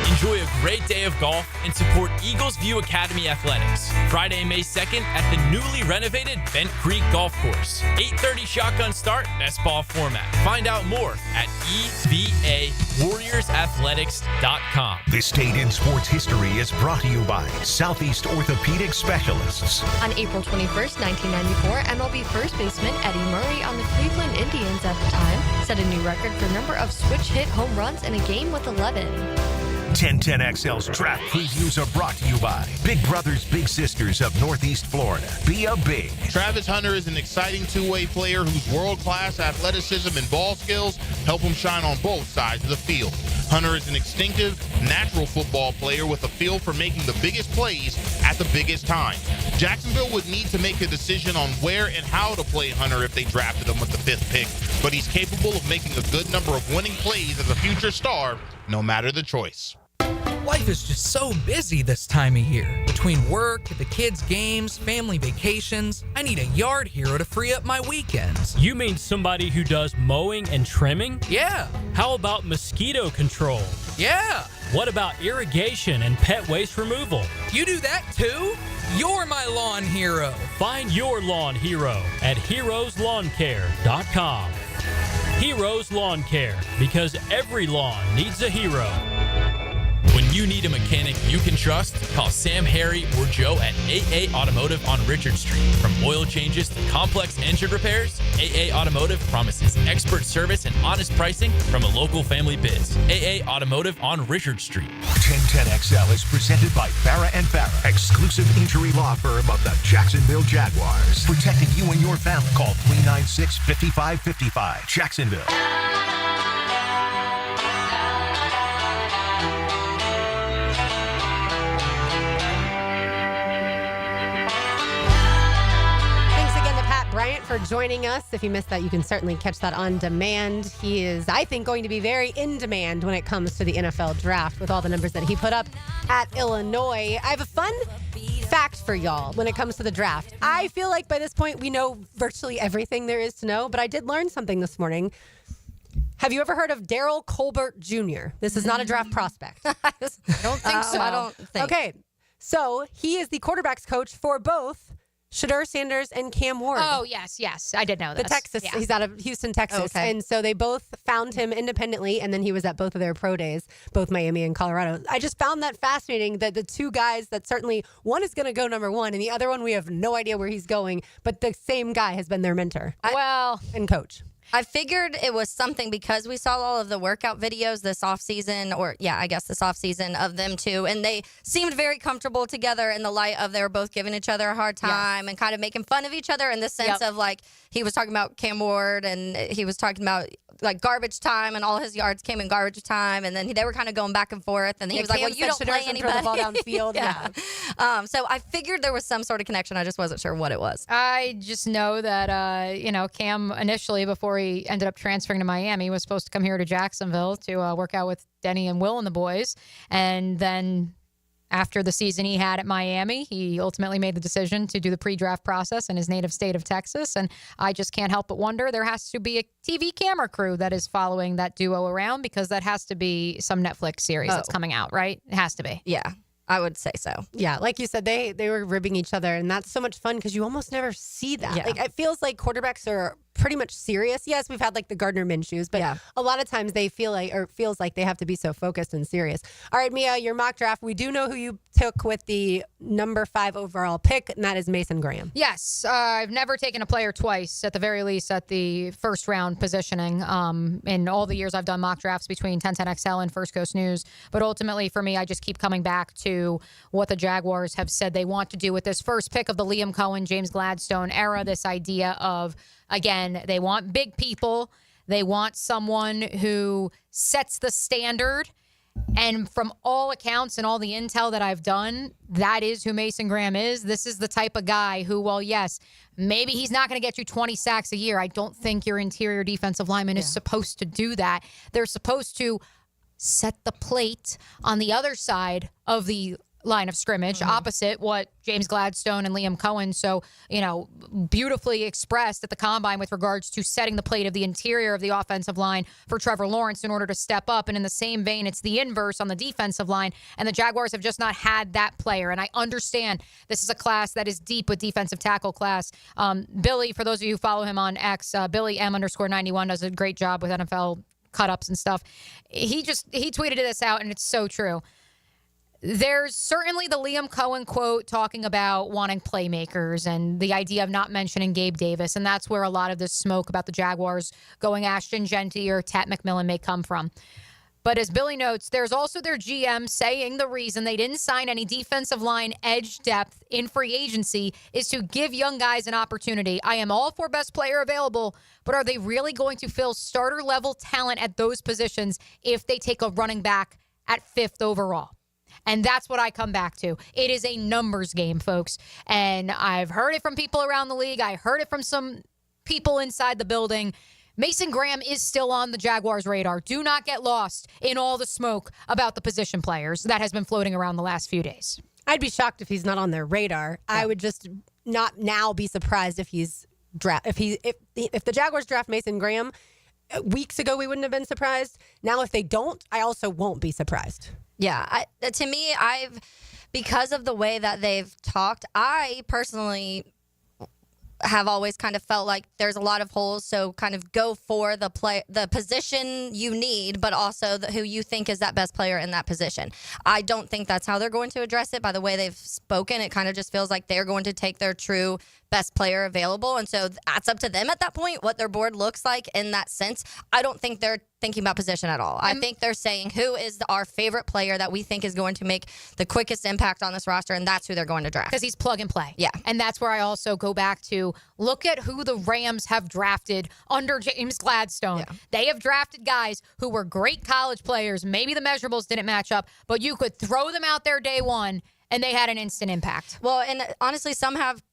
Enjoy a great day of golf and support Eagles View Academy Athletics. Friday, May 2nd at the newly renovated Bent Creek Golf Course. 8:30 shotgun start, best ball format. Find out more at evawarriorsathletics.com. This Date in Sports History is brought to you by Southeast Orthopedic Specialists. On April 21st, 1994, MLB first baseman Eddie Murray on the Cleveland Indians at the time set a new record for number of switch hit home runs in a game with 11. 1010XL's draft previews are brought to you by Big Brothers Big Sisters of Northeast Florida. Be a Big. Travis Hunter is an exciting two-way player whose world-class athleticism and ball skills help him shine on both sides of the field. Hunter is an instinctive, natural football player with a feel for making the biggest plays at the biggest time. Jacksonville would need to make a decision on where and how to play Hunter if they drafted him with the 5th pick, but he's capable of making a good number of winning plays as a future star, no matter the choice. Life is just so busy this time of year. Between work, the kids' games, family vacations, I need a yard hero to free up my weekends. You mean somebody who does mowing and trimming? Yeah. How about mosquito control? Yeah. What about irrigation and pet waste removal? You do that too? You're my lawn hero. Find your lawn hero at heroeslawncare.com. Heroes Lawn Care, because every lawn needs a hero. When you need a mechanic you can trust, call Sam, Harry, or Joe at AA Automotive on Richard Street. From oil changes to complex engine repairs, AA Automotive promises expert service and honest pricing from a local family biz. AA Automotive on Richard Street. 1010XL is presented by Farah & Farah, exclusive injury law firm of the Jacksonville Jaguars. Protecting you and your family. Call 396-5555. Jacksonville. Bryant for joining us. If you missed that, you can certainly catch that on demand. He is, I think, going to be very in demand when it comes to the NFL draft with all the numbers that he put up at Illinois. I have a fun fact for y'all when it comes to the draft. I feel like by this point we know virtually everything there is to know, but I did learn something this morning. Have you ever heard of Darryl Colbert Jr.? This is not a draft prospect. I don't think so. I don't think. Okay, so he is the quarterbacks coach for both Shedeur Sanders and Cam Ward. Oh, yes. I did know this. The Texas. Yeah. He's out of Houston, Texas. Okay. And so they both found him independently, and then he was at both of their pro days, both Miami and Colorado. I just found that fascinating that the two guys that certainly one is going to go number one, and the other one we have no idea where he's going, but the same guy has been their mentor and coach. I figured it was something because we saw all of the workout videos this offseason, this offseason of them two, and they seemed very comfortable together in the light of they were both giving each other a hard time and kind of making fun of each other in the sense of like he was talking about Cam Ward and he was talking about like garbage time and all his yards came in garbage time, and then they were kind of going back and forth, and he was like, well, you don't play anybody. The ball downfield. So I figured there was some sort of connection. I just wasn't sure what it was. I just know that, Cam initially before before he ended up transferring to Miami. He was supposed to come here to Jacksonville to work out with Denny and Will and the boys. And then after the season he had at Miami, he ultimately made the decision to do the pre-draft process in his native state of Texas. And I just can't help but wonder, there has to be a TV camera crew that is following that duo around, because that has to be some Netflix series that's coming out, right? It has to be. Yeah, I would say so. Yeah, like you said, they were ribbing each other, and that's so much fun because you almost never see that. Yeah. Like, it feels like quarterbacks are pretty much serious. Yes, we've had like the Gardner Minshew's, but a lot of times they feels like they have to be so focused and serious. All right, Mia, your mock draft. We do know who you took with the number 5 overall pick, and that is Mason Graham. Yes, I've never taken a player twice, at the very least at the first round positioning. In all the years I've done mock drafts between 1010XL and First Coast News, but ultimately for me, I just keep coming back to what the Jaguars have said they want to do with this first pick of the Liam Cohen, James Gladstone era. This idea of, again, they want big people. They want someone who sets the standard. And from all accounts and all the intel that I've done, that is who Mason Graham is. This is the type of guy who, well, yes, maybe he's not going to get you 20 sacks a year. I don't think your interior defensive lineman is supposed to do that. They're supposed to set the plate on the other side of the line of scrimmage, opposite what James Gladstone and Liam Cohen so, beautifully expressed at the combine with regards to setting the plate of the interior of the offensive line for Trevor Lawrence in order to step up. And in the same vein, it's the inverse on the defensive line. And the Jaguars have just not had that player. And I understand this is a class that is deep with defensive tackle class. Billy, for those of you who follow him on X, Billy M_91 does a great job with NFL cut-ups and stuff. He tweeted this out, and it's so true. There's certainly the Liam Cohen quote talking about wanting playmakers and the idea of not mentioning Gabe Davis, and that's where a lot of this smoke about the Jaguars going Ashton Genty or Tat McMillan may come from. But as Billy notes, there's also their GM saying the reason they didn't sign any defensive line edge depth in free agency is to give young guys an opportunity. I am all for best player available, but are they really going to fill starter level talent at those positions if they take a running back at 5th overall? And that's what I come back to. It is a numbers game, folks. And I've heard it from people around the league. I heard it from some people inside the building. Mason Graham is still on the Jaguars' radar. Do not get lost in all the smoke about the position players that has been floating around the last few days. I'd be shocked if he's not on their radar. Yeah. I would just not now be surprised if he's if the Jaguars draft Mason Graham. Weeks ago, we wouldn't have been surprised. Now, if they don't, I also won't be surprised. Yeah, to me, because of the way that they've talked, I personally have always kind of felt like there's a lot of holes. So kind of go for the position you need, but also who you think is that best player in that position. I don't think that's how they're going to address it. By the way they've spoken, it kind of just feels like they're going to take their true best player available. And so that's up to them at that point, what their board looks like in that sense. I don't think they're thinking about position at all. I think they're saying who is our favorite player that we think is going to make the quickest impact on this roster, and that's who they're going to draft. Because he's plug and play. Yeah. And that's where I also go back to look at who the Rams have drafted under James Gladstone. Yeah. They have drafted guys who were great college players. Maybe the measurables didn't match up, but you could throw them out there day one, and they had an instant impact. Well, and honestly, some have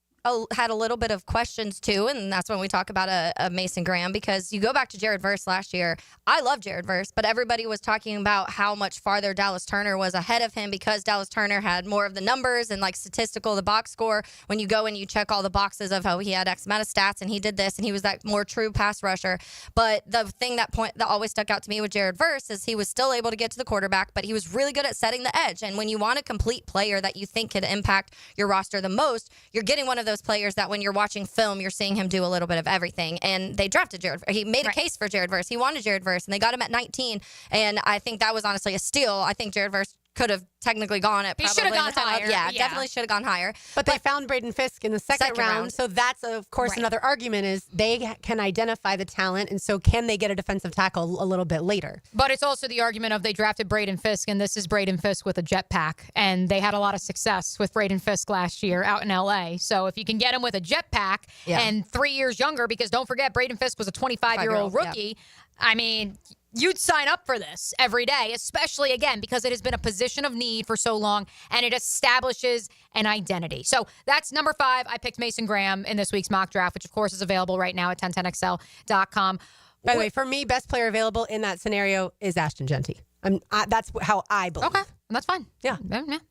had a little bit of questions too, and that's when we talk about a Mason Graham, because you go back to Jared Verse last year. I love Jared Verse, but everybody was talking about how much farther Dallas Turner was ahead of him because Dallas Turner had more of the numbers and like statistical, the box score. When you go and you check all the boxes of how he had X amount of stats and he did this and he was that more true pass rusher. But the thing that always stuck out to me with Jared Verse is he was still able to get to the quarterback, but he was really good at setting the edge. And when you want a complete player that you think could impact your roster the most, you're getting one of those players that when you're watching film, you're seeing him do a little bit of everything. And they drafted Jared. He made a case for Jared Verse. He wanted Jared Verse, and they got him at 19. And I think that was honestly a steal. I think Jared Verse could have technically gone at probably. He should have gone higher. Yeah, definitely should have gone higher. But they found Braden Fisk in the second round. So that's, of course, another argument is they can identify the talent. And so can they get a defensive tackle a little bit later? But it's also the argument of they drafted Braden Fisk, and this is Braden Fisk with a jetpack. And they had a lot of success with Braden Fisk last year out in L.A. So if you can get him with a jetpack and 3 years younger, because don't forget, Braden Fisk was a 25-year-old rookie. I mean, you'd sign up for this every day, especially, again, because it has been a position of need for so long, and it establishes an identity. So that's number 5. I picked Mason Graham in this week's mock draft, which, of course, is available right now at 1010XL.com. By the way, for me, best player available in that scenario is Ashton Genty. That's how I believe. Okay. That's fine. Yeah.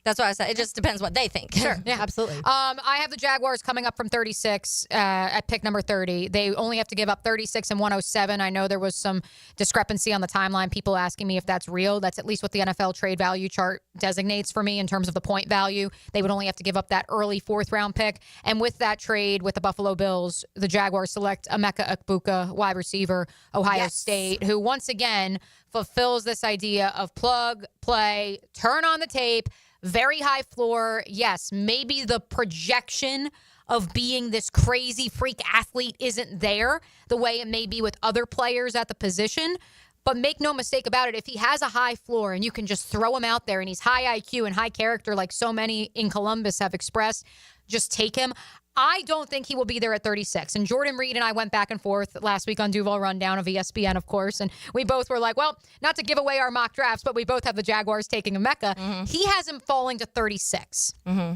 That's what I said. It just depends what they think. Sure. Yeah, absolutely. I have the Jaguars coming up from 36 at pick number 30. They only have to give up 36 and 107. I know there was some discrepancy on the timeline. People asking me if that's real. That's at least what the NFL trade value chart designates for me in terms of the point value. They would only have to give up that early 4th round pick. And with that trade with the Buffalo Bills, the Jaguars select Emeka Ekbuka, wide receiver, Ohio State, who once again fulfills this idea of plug, play, turn on the tape, very high floor. Yes, maybe the projection of being this crazy freak athlete isn't there the way it may be with other players at the position. But make no mistake about it, if he has a high floor and you can just throw him out there and he's high IQ and high character like so many in Columbus have expressed, just take him. I don't think he will be there at 36. And Jordan Reed and I went back and forth last week on Duval Rundown of ESPN, of course. And we both were like, well, not to give away our mock drafts, but we both have the Jaguars taking Emeka. Mm-hmm. He has him falling to 36. Mm-hmm.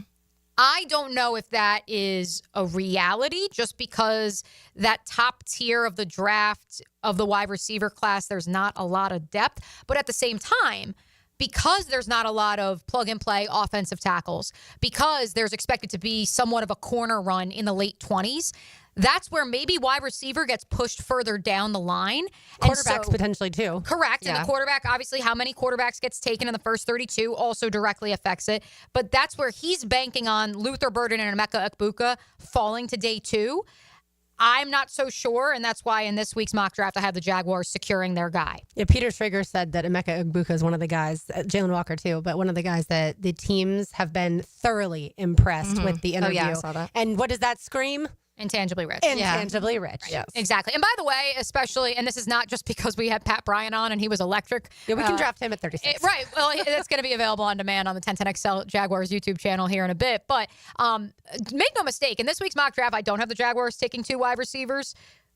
I don't know if that is a reality just because that top tier of the draft of the wide receiver class, there's not a lot of depth. But at the same time, because there's not a lot of plug-and-play offensive tackles, because there's expected to be somewhat of a corner run in the late 20s, that's where maybe wide receiver gets pushed further down the line. Quarterbacks potentially too. Correct. Yeah. And the quarterback, obviously, how many quarterbacks gets taken in the first 32 also directly affects it. But that's where he's banking on Luther Burden and Emeka Ekbuka falling to day 2. I'm not so sure, and that's why in this week's mock draft I have the Jaguars securing their guy. Yeah, Peter Schrager said that Emeka Egbuka is one of the guys, Jalen Walker too, but one of the guys that the teams have been thoroughly impressed with the interview. Oh, yeah, I saw that. And what does that scream? Intangibly rich. Intangibly rich. Yes. Exactly. And by the way, especially, and this is not just because we had Pat Bryant on and he was electric. Yeah, we can draft him at 36. Right. Well, that's going to be available on demand on the 1010XL Jaguars YouTube channel here in a bit. But make no mistake, in this week's mock draft, I don't have the Jaguars taking 2 wide receivers,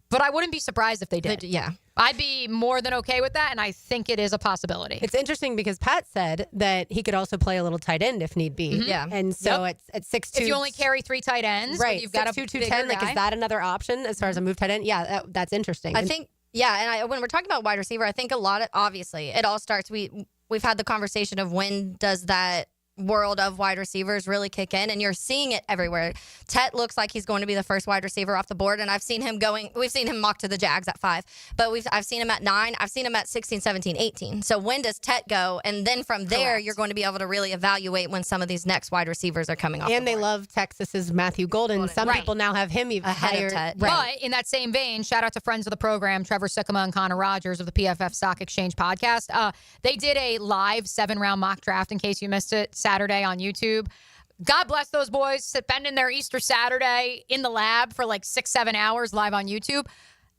but I wouldn't be surprised if they did. Yeah. I'd be more than okay with that, and I think it is a possibility. It's interesting because Pat said that he could also play a little tight end if need be. Mm-hmm. Yeah. And so it's at 6'2". If you only carry 3 tight ends, right? You've got 6'2", 210. Like, is that another option as far as a move tight end? Yeah, that's interesting. I think, and when we're talking about wide receiver, I think a lot of, obviously, it all starts, we've had the conversation of when does that world of wide receivers really kick in, and you're seeing it everywhere. Tet looks like he's going to be the first wide receiver off the board, and we've seen him mock to the Jags at 5, but I've seen him at 9, I've seen him at 16, 17, 18. So when does Tet go? And then from there, you're going to be able to really evaluate when some of these next wide receivers are coming off. And they love Texas's Matthew Golden. Some people now have him even ahead of Tet. Right. But in that same vein, shout out to friends of the program, Trevor Sikkema and Connor Rogers of the PFF Stock Exchange podcast. They did a live 7-round mock draft, in case you missed it, Saturday on YouTube. God bless those boys spending their Easter Saturday in the lab for like 6-7 hours live on YouTube.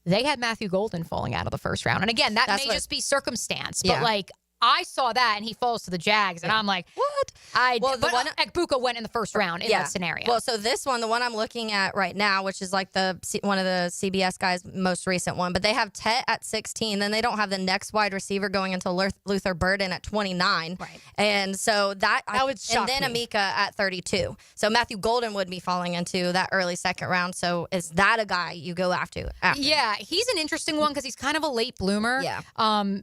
They had Matthew Golden falling out of the first round. And again, that may just be circumstance, but like I saw that and he falls to the Jags and I'm like, what? Ekbuka went in the first round in that scenario. Well, so this one, the one I'm looking at right now, which is like one of the CBS guys' most recent one, but they have Tet at 16, then they don't have the next wide receiver going until Luther Burden at 29. Right. And so that would shock and then me. Emeka at 32. So Matthew Golden would be falling into that early second round. So is that a guy you go after? Yeah, he's an interesting one because he's kind of a late bloomer. Yeah.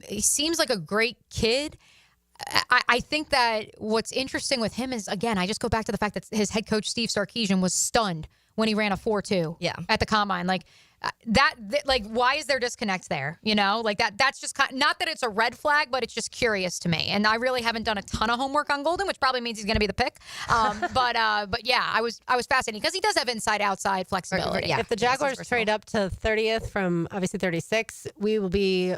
He seems like a great kid. I think that what's interesting with him is, again, I just go back to the fact that his head coach, Steve Sarkisian, was stunned when he ran a 4.2 at the combine. Like, why is there disconnect there? You know, like that's just not that it's a red flag, but it's just curious to me. And I really haven't done a ton of homework on Golden, which probably means he's going to be the pick. But yeah, I was fascinated because he does have inside-outside flexibility. If the Jaguars trade up to 30th from obviously 36, we will be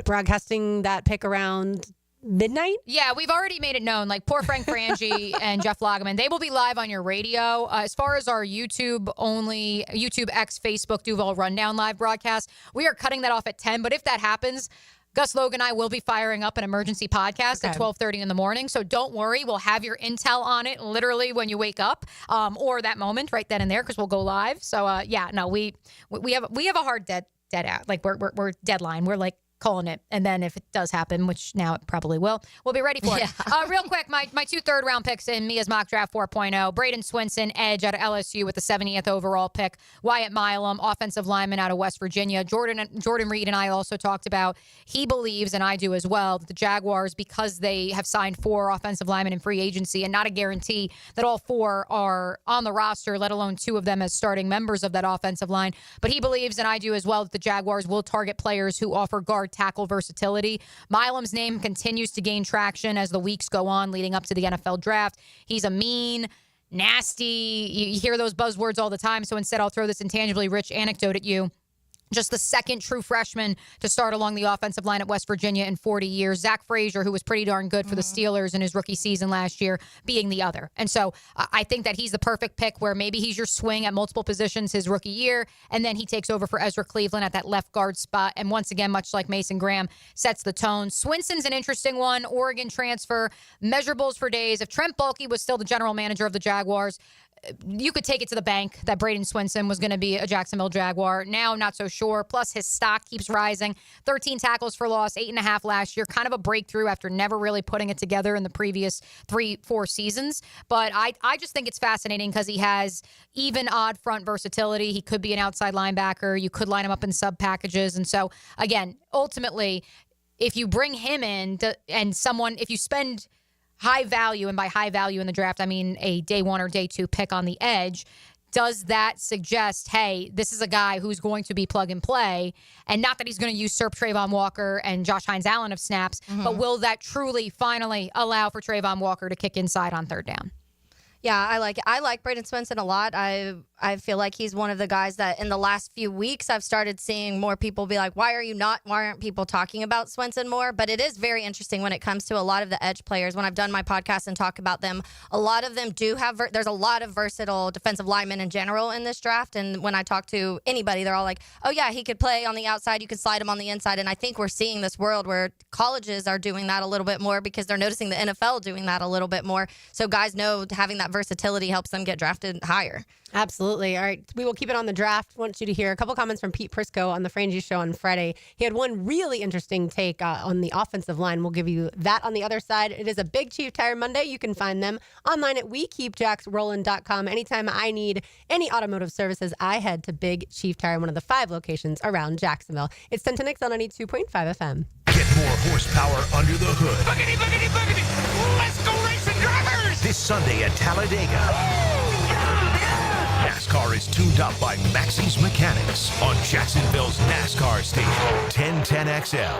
broadcasting that pick around midnight? Yeah, we've already made it known. Like, poor Frank Frangie and Jeff Lageman, they will be live on your radio. As far as our YouTube X Facebook Duval Rundown live broadcast, we are cutting that off at 10. But if that happens, Gus Logan and I will be firing up an emergency podcast at 12:30 in the morning. So don't worry. We'll have your intel on it literally when you wake up or that moment right then and there because we'll go live. So, we have a hard dead out. Like we're deadline. We're like calling it. And then if it does happen, which now it probably will, we'll be ready for it. Real quick, my 2 third-round picks in Mia's mock draft 4.0. Braden Swinson, edge out of LSU with the 70th overall pick. Wyatt Milam, offensive lineman out of West Virginia. Jordan Reed and I also talked about, he believes, and I do as well, that the Jaguars, because they have signed 4 offensive linemen in free agency and not a guarantee that all 4 are on the roster, let alone 2 of them as starting members of that offensive line. But he believes, and I do as well, that the Jaguars will target players who offer guard tackle versatility. Milam's name continues to gain traction as the weeks go on leading up to the NFL draft. He's a mean, nasty, you hear those buzzwords all the time, so instead I'll throw this intangibly rich anecdote at you. Just the second true freshman to start along the offensive line at West Virginia in 40 years. Zach Frazier, who was pretty darn good for the Steelers in his rookie season last year, being the other. And so I think that he's the perfect pick where maybe he's your swing at multiple positions his rookie year, and then he takes over for Ezra Cleveland at that left guard spot. And once again, much like Mason Graham, sets the tone. Swinson's an interesting one. Oregon transfer, measurables for days. If Trent Baalke was still the general manager of the Jaguars, you could take it to the bank that Braden Swinson was going to be a Jacksonville Jaguar. Now, not so sure. Plus, his stock keeps rising. 13 tackles for loss, 8.5 last year. Kind of a breakthrough after never really putting it together in the previous 3-4 seasons. But I just think it's fascinating because he has even odd front versatility. He could be an outside linebacker. You could line him up in sub packages. And so, again, ultimately, if you bring him in if you spend high value, and by high value in the draft, I mean a day 1 or day 2 pick on the edge, does that suggest, hey, this is a guy who's going to be plug and play, and not that he's going to usurp Trayvon Walker and Josh Hines-Allen of snaps, but will that truly finally allow for Trayvon Walker to kick inside on third down? Yeah, I like it. I like Braden Swinson a lot. I feel like he's one of the guys that in the last few weeks I've started seeing more people be like, why aren't people talking about Swinson more? But it is very interesting when it comes to a lot of the edge players. When I've done my podcast and talk about them, a lot of them do have, there's a lot of versatile defensive linemen in general in this draft. And when I talk to anybody, they're all like, oh yeah, he could play on the outside. You could slide him on the inside. And I think we're seeing this world where colleges are doing that a little bit more because they're noticing the NFL doing that a little bit more. So guys know having that versatility helps them get drafted higher. Absolutely. All right. We will keep it on the draft. I want you to hear a couple comments from Pete Prisco on the Frangie Show on Friday. He had one really interesting take on the offensive line. We'll give you that on the other side. It is a Big Chief Tire Monday. You can find them online at wekeepjacksrollin.com. Anytime I need any automotive services, I head to Big Chief Tire, one of the 5 locations around Jacksonville. It's Terminix on 92.5 FM. Get more horsepower under the hood. Boogity, boogity, boogity. Let's go racing drivers. This Sunday at Talladega. NASCAR is tuned up by Maxie's Mechanics on Jacksonville's NASCAR station, 1010XL.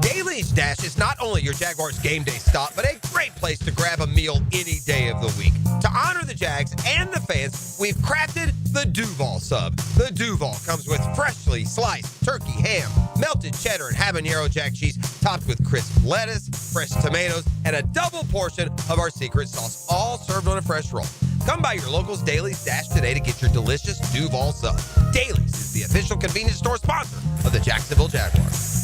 Daly's Dash is not only your Jaguars game day stop, but a great place to grab a meal any day of the week. To honor the Jags and the fans, we've crafted the Duval Sub. The Duval comes with freshly sliced turkey, ham, melted cheddar, and habanero jack cheese, topped with crisp lettuce, fresh tomatoes, and a double portion of our secret sauce, all served on a fresh roll. Come by your local's Daly's Dash today to get your delicious Duval Sub. Daly's is the official convenience store sponsor of the Jacksonville Jaguars.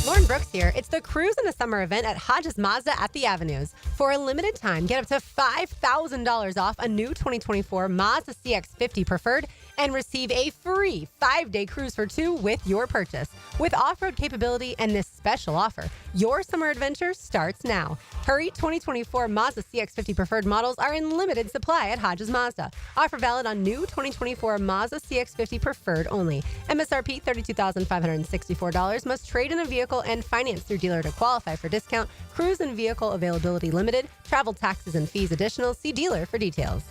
Lauren Brooks here. It's the Cruise in the Summer event at Hodges Mazda at the Avenues. For a limited time, get up to $5,000 off a new 2024 Mazda CX-50 Preferred and receive a free 5-day cruise for 2 with your purchase. With off-road capability and this special offer, your summer adventure starts now. Hurry, 2024 Mazda CX-50 Preferred models are in limited supply at Hodges Mazda. Offer valid on new 2024 Mazda CX-50 Preferred only. MSRP $32,564. Must trade in a vehicle and finance through dealer to qualify for discount. Cruise and vehicle availability limited. Travel taxes and fees additional. See dealer for details.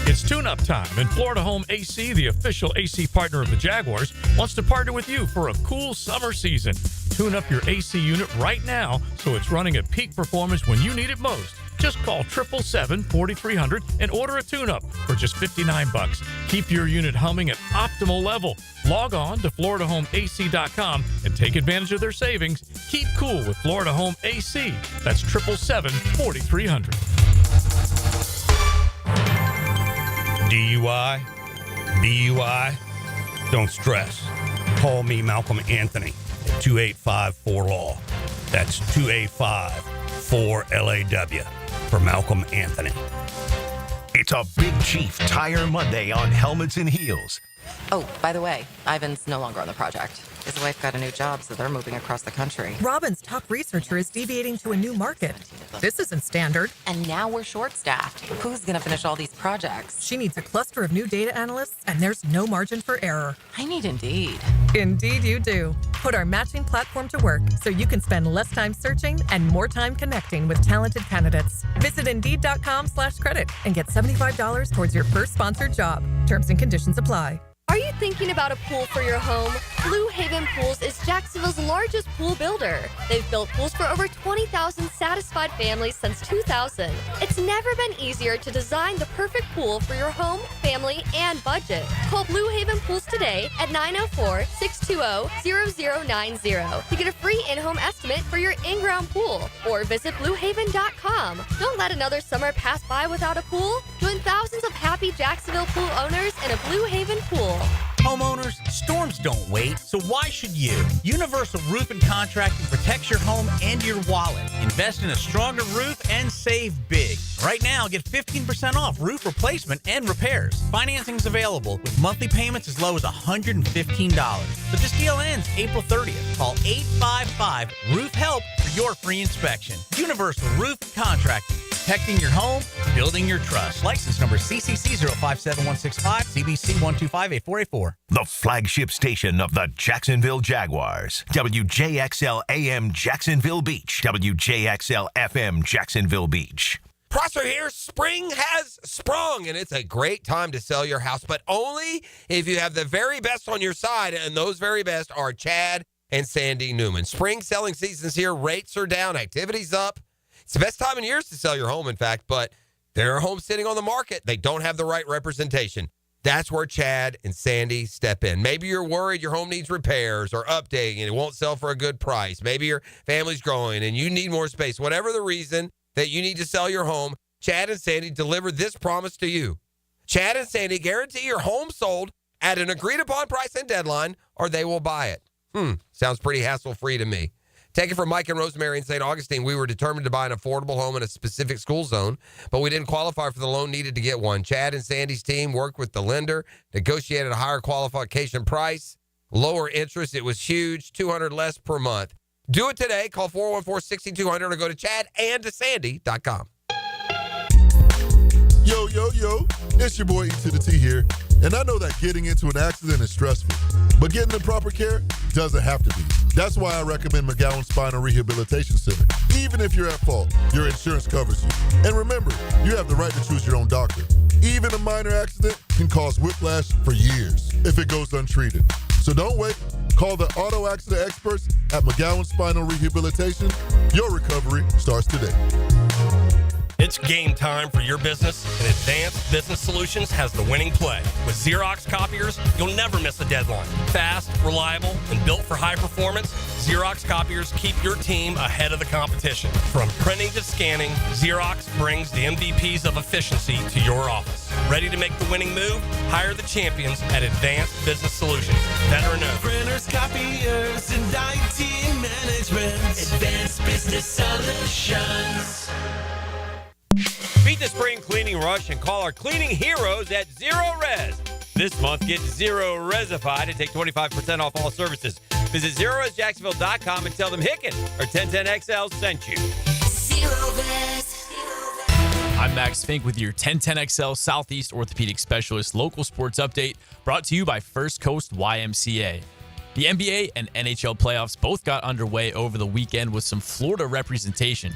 It's tune-up time, and Florida Home AC, the official AC partner of the Jaguars, wants to partner with you for a cool summer season. Tune up your AC unit right now so it's running at peak performance when you need it most. Just call 777-4300 and order a tune-up for just $59. Keep your unit humming at optimal level. Log on to FloridaHomeAC.com and take advantage of their savings. Keep cool with Florida Home AC. That's 777-4300. DUI, BUI, don't stress. Call me Malcolm Anthony at 285-4LAW. That's 285-4LAW. for Malcolm Anthony. It's a Big Chief Tire Monday on Helmets and Heels. Oh, by the way, Ivan's no longer on the project. His wife got a new job, so they're moving across the country. Robin's top researcher is deviating to a new market. This isn't standard. And now we're short-staffed. Who's going to finish all these projects? She needs a cluster of new data analysts, and there's no margin for error. I need Indeed. Indeed you do. Put our matching platform to work so you can spend less time searching and more time connecting with talented candidates. Visit Indeed.com/credit and get $75 towards your first sponsored job. Terms and conditions apply. Are you thinking about a pool for your home? Blue Haven Pools is Jacksonville's largest pool builder. They've built pools for over 20,000 satisfied families since 2000. It's never been easier to design the perfect pool for your home, family, and budget. Call Blue Haven Pools today at 904-620-0090 to get a free in-home estimate for your in-ground pool, or visit bluehaven.com. Don't let another summer pass by without a pool. Join thousands of happy Jacksonville pool owners in a Blue Haven pool. Homeowners, storms don't wait, so why should you? Universal Roof and Contracting protects your home and your wallet. Invest in a stronger roof and save big. Right now, get 15% off roof replacement and repairs. Financing's available with monthly payments as low as $115. But this deal ends April 30th. Call 855-ROOF-HELP for your free inspection. Universal Roof and Contracting. Protecting your home, building your trust. License number CCC 057165, CBC 1258484. The flagship station of the Jacksonville Jaguars. WJXL AM Jacksonville Beach. WJXL FM Jacksonville Beach. Prosser here. Spring has sprung, and it's a great time to sell your house, but only if you have the very best on your side, and those very best are Chad and Sandy Newman. Spring selling season's here. Rates are down. Activity's up. It's the best time in years to sell your home, in fact, but there are homes sitting on the market. They don't have the right representation. That's where Chad and Sandy step in. Maybe you're worried your home needs repairs or updating and it won't sell for a good price. Maybe your family's growing and you need more space. Whatever the reason that you need to sell your home, Chad and Sandy deliver this promise to you. Chad and Sandy guarantee your home sold at an agreed-upon price and deadline, or they will buy it. Sounds pretty hassle-free to me. Take it from Mike and Rosemary in St. Augustine. We were determined to buy an affordable home in a specific school zone, but we didn't qualify for the loan needed to get one. Chad and Sandy's team worked with the lender, negotiated a higher qualification price, lower interest. It was huge, $200 less per month. Do it today. Call 414-6200 or go to chadandsandy.com. Yo, yo, yo. It's your boy E to the T here. And I know that getting into an accident is stressful, but getting the proper care doesn't have to be. That's why I recommend McGowan Spinal Rehabilitation Center. Even if you're at fault, your insurance covers you. And remember, you have the right to choose your own doctor. Even a minor accident can cause whiplash for years if it goes untreated. So don't wait. Call the auto accident experts at McGowan Spinal Rehabilitation. Your recovery starts today. It's game time for your business, and Advanced Business Solutions has the winning play. With Xerox copiers, you'll never miss a deadline. Fast, reliable, and built for high performance, Xerox copiers keep your team ahead of the competition. From printing to scanning, Xerox brings the MVPs of efficiency to your office. Ready to make the winning move? Hire the champions at Advanced Business Solutions. Veteran owned. Printers, copiers, and IT management. Advanced Business Solutions. Beat the spring cleaning rush and call our cleaning heroes at Zero Res. This month, get Zero Resified and take 25% off all services. Visit ZeroResJacksonville.com and tell them Hicken or 1010XL sent you. Zero Res. I'm Max Fink with your 1010XL Southeast Orthopedic Specialist local sports update, brought to you by First Coast YMCA. The NBA and NHL playoffs both got underway over the weekend with some Florida representation.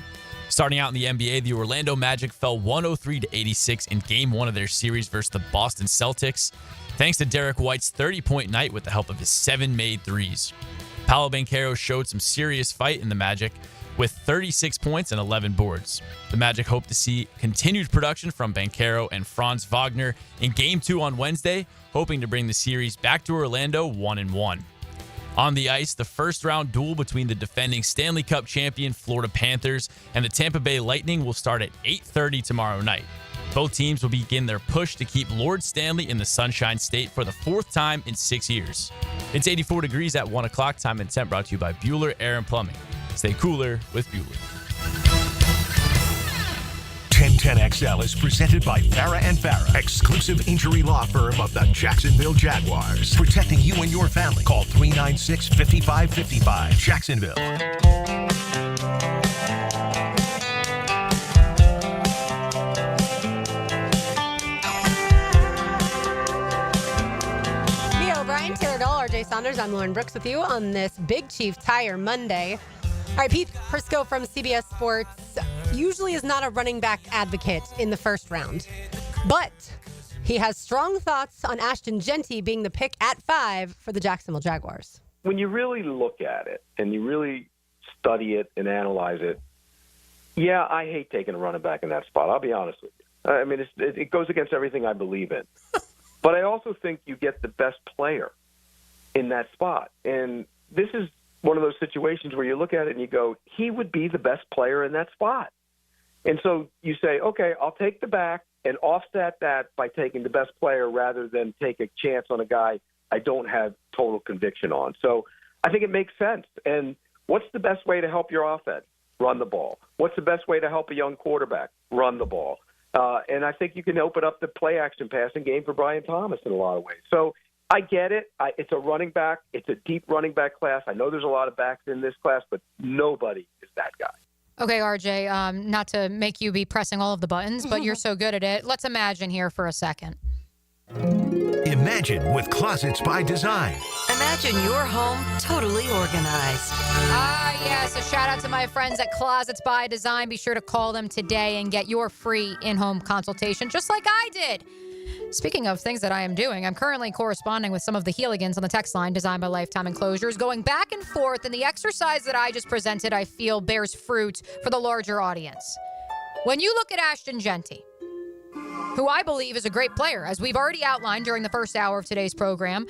Starting out in the NBA, the Orlando Magic fell 103-86 in Game 1 of their series versus the Boston Celtics, thanks to Derek White's 30-point night with the help of his 7 made threes. Paolo Banchero showed some serious fight in the Magic with 36 points and 11 boards. The Magic hope to see continued production from Banchero and Franz Wagner in Game 2 on Wednesday, hoping to bring the series back to Orlando 1-1. On the ice, the first-round duel between the defending Stanley Cup champion Florida Panthers and the Tampa Bay Lightning will start at 8:30 tomorrow night. Both teams will begin their push to keep Lord Stanley in the Sunshine State for the 4th time in 6 years. It's 84 degrees at 1 o'clock. Time and temp brought to you by Bueller Air and Plumbing. Stay cooler with Bueller. 10XL is presented by Farah and Farah, exclusive injury law firm of the Jacksonville Jaguars. Protecting you and your family. Call 396-5555. Jacksonville. Bryant, Taylor Doll, RJ Saunders. I'm Lauren Brooks with you on this Big Chief Tire Monday. All right, Pete Prisco from CBS Sports usually is not a running back advocate in the first round, but he has strong thoughts on Ashton Jeanty being the pick at 5 for the Jacksonville Jaguars. When you really look at it and you really study it and analyze it, yeah, I hate taking a running back in that spot. I'll be honest with you. I mean, it goes against everything I believe in. But I also think you get the best player in that spot. And this is one of those situations where you look at it and you go, he would be the best player in that spot. And so you say, okay, I'll take the back and offset that by taking the best player rather than take a chance on a guy I don't have total conviction on. So I think it makes sense. And what's the best way to help your offense? Run the ball. What's the best way to help a young quarterback? Run the ball. And I think you can open up the play-action passing game for Brian Thomas in a lot of ways. So I get it. It's a running back. It's a deep running back class. I know there's a lot of backs in this class, but nobody is that guy. Okay, RJ, not to make you be pressing all of the buttons, but you're so good at it. Let's imagine here for a second. Imagine with Closets by Design. Imagine your home totally organized. Yes, a shout out to my friends at Closets by Design. Be sure to call them today and get your free in-home consultation, just like I did. Speaking of things that I am doing, I'm currently corresponding with some of the Heeligans on the text line, designed by Lifetime Enclosures, going back and forth, and the exercise that I just presented, I feel, bears fruit for the larger audience. When you look at Ashton Jeanty, who I believe is a great player, as we've already outlined during the first hour of today's program,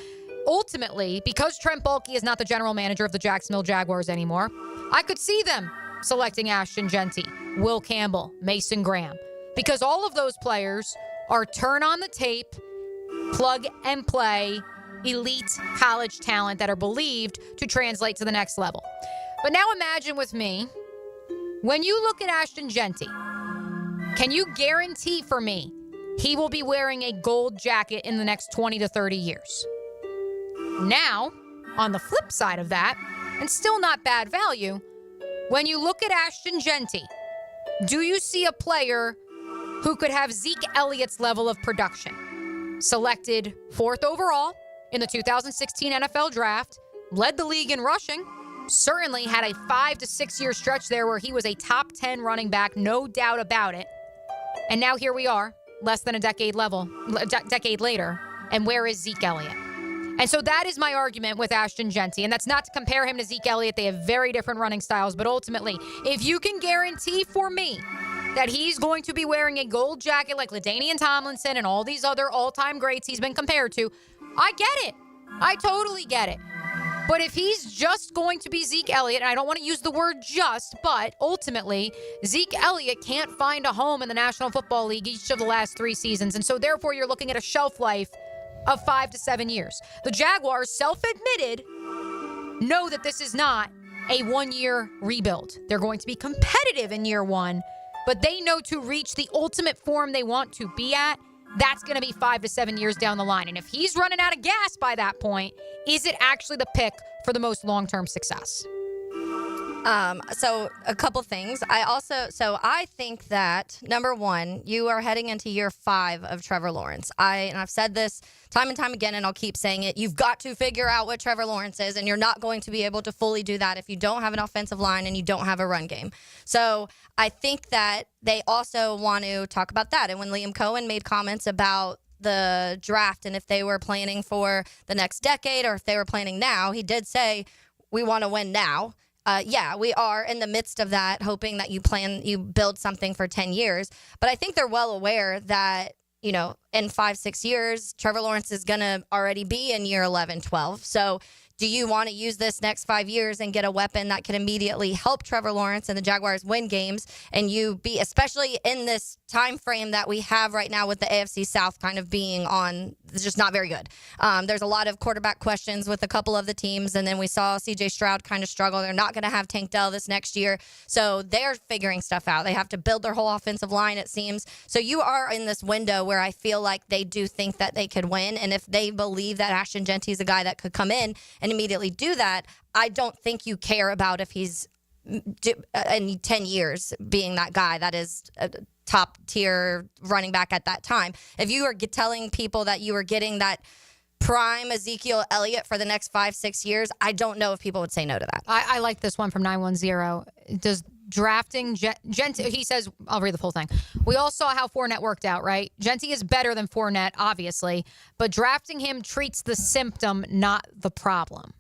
ultimately, because Trent Baalke is not the general manager of the Jacksonville Jaguars anymore, I could see them selecting Ashton Jeanty, Will Campbell, Mason Graham, because all of those players are turn on the tape, plug and play, elite college talent that are believed to translate to the next level. But now imagine with me, when you look at Ashton Jeanty, can you guarantee for me he will be wearing a gold jacket in the next 20 to 30 years? Now, on the flip side of that, and still not bad value, when you look at Ashton Jeanty, do you see a player who could have Zeke Elliott's level of production? Selected 4th overall in the 2016 NFL Draft, led the league in rushing, certainly had a 5 to 6 year stretch there where he was a top 10 running back, no doubt about it. And now here we are, less than a decade later, and where is Zeke Elliott? And so that is my argument with Ashton Jeanty, and that's not to compare him to Zeke Elliott. They have very different running styles, but ultimately, if you can guarantee for me that he's going to be wearing a gold jacket like LaDainian Tomlinson and all these other all-time greats he's been compared to, I get it. I totally get it. But if he's just going to be Zeke Elliott, and I don't want to use the word just, but ultimately, Zeke Elliott can't find a home in the National Football League each of the last 3 seasons, and so therefore you're looking at a shelf life of 5 to 7 years. The Jaguars, self-admitted, know that this is not a 1-year rebuild. They're going to be competitive in year 1, but they know to reach the ultimate form they want to be at, that's going to be 5 to 7 years down the line. And if he's running out of gas by that point, is it actually the pick for the most long-term success? So a couple things. I think that, number one, you are heading into year 5 of Trevor Lawrence. I've said this time and time again, and I'll keep saying it. You've got to figure out what Trevor Lawrence is, and you're not going to be able to fully do that if you don't have an offensive line and you don't have a run game. So I think that they also want to talk about that. And when Liam Cohen made comments about the draft and if they were planning for the next decade or if they were planning now, he did say, we want to win now. Yeah, we are in the midst of that, hoping that you build something for 10 years. But I think they're well aware that, you know, in 5-6 years, Trevor Lawrence is going to already be in year 11, 12. So do you want to use this next 5 years and get a weapon that can immediately help Trevor Lawrence and the Jaguars win games, and you be, especially in this time frame that we have right now with the AFC South kind of being on, it's just not very good. There's a lot of quarterback questions with a couple of the teams, and then we saw C.J. Stroud kind of struggle. They're not going to have Tank Dell this next year, so they're figuring stuff out. They have to build their whole offensive line, it seems. So you are in this window where I feel like they do think that they could win, and if they believe that Ashton Jeanty is a guy that could come in and immediately do that, I don't think you care about if he's in 10 years being that guy that is a top tier running back at that time. If you are telling people that you are getting that prime Ezekiel Elliott for the next 5-6 years, I don't know if people would say no to that. I like this one from 910. Does drafting Jeanty, he says, I'll read the full thing. We all saw how Fournette worked out, right? Jeanty is better than Fournette, obviously, but drafting him treats the symptom, not the problem.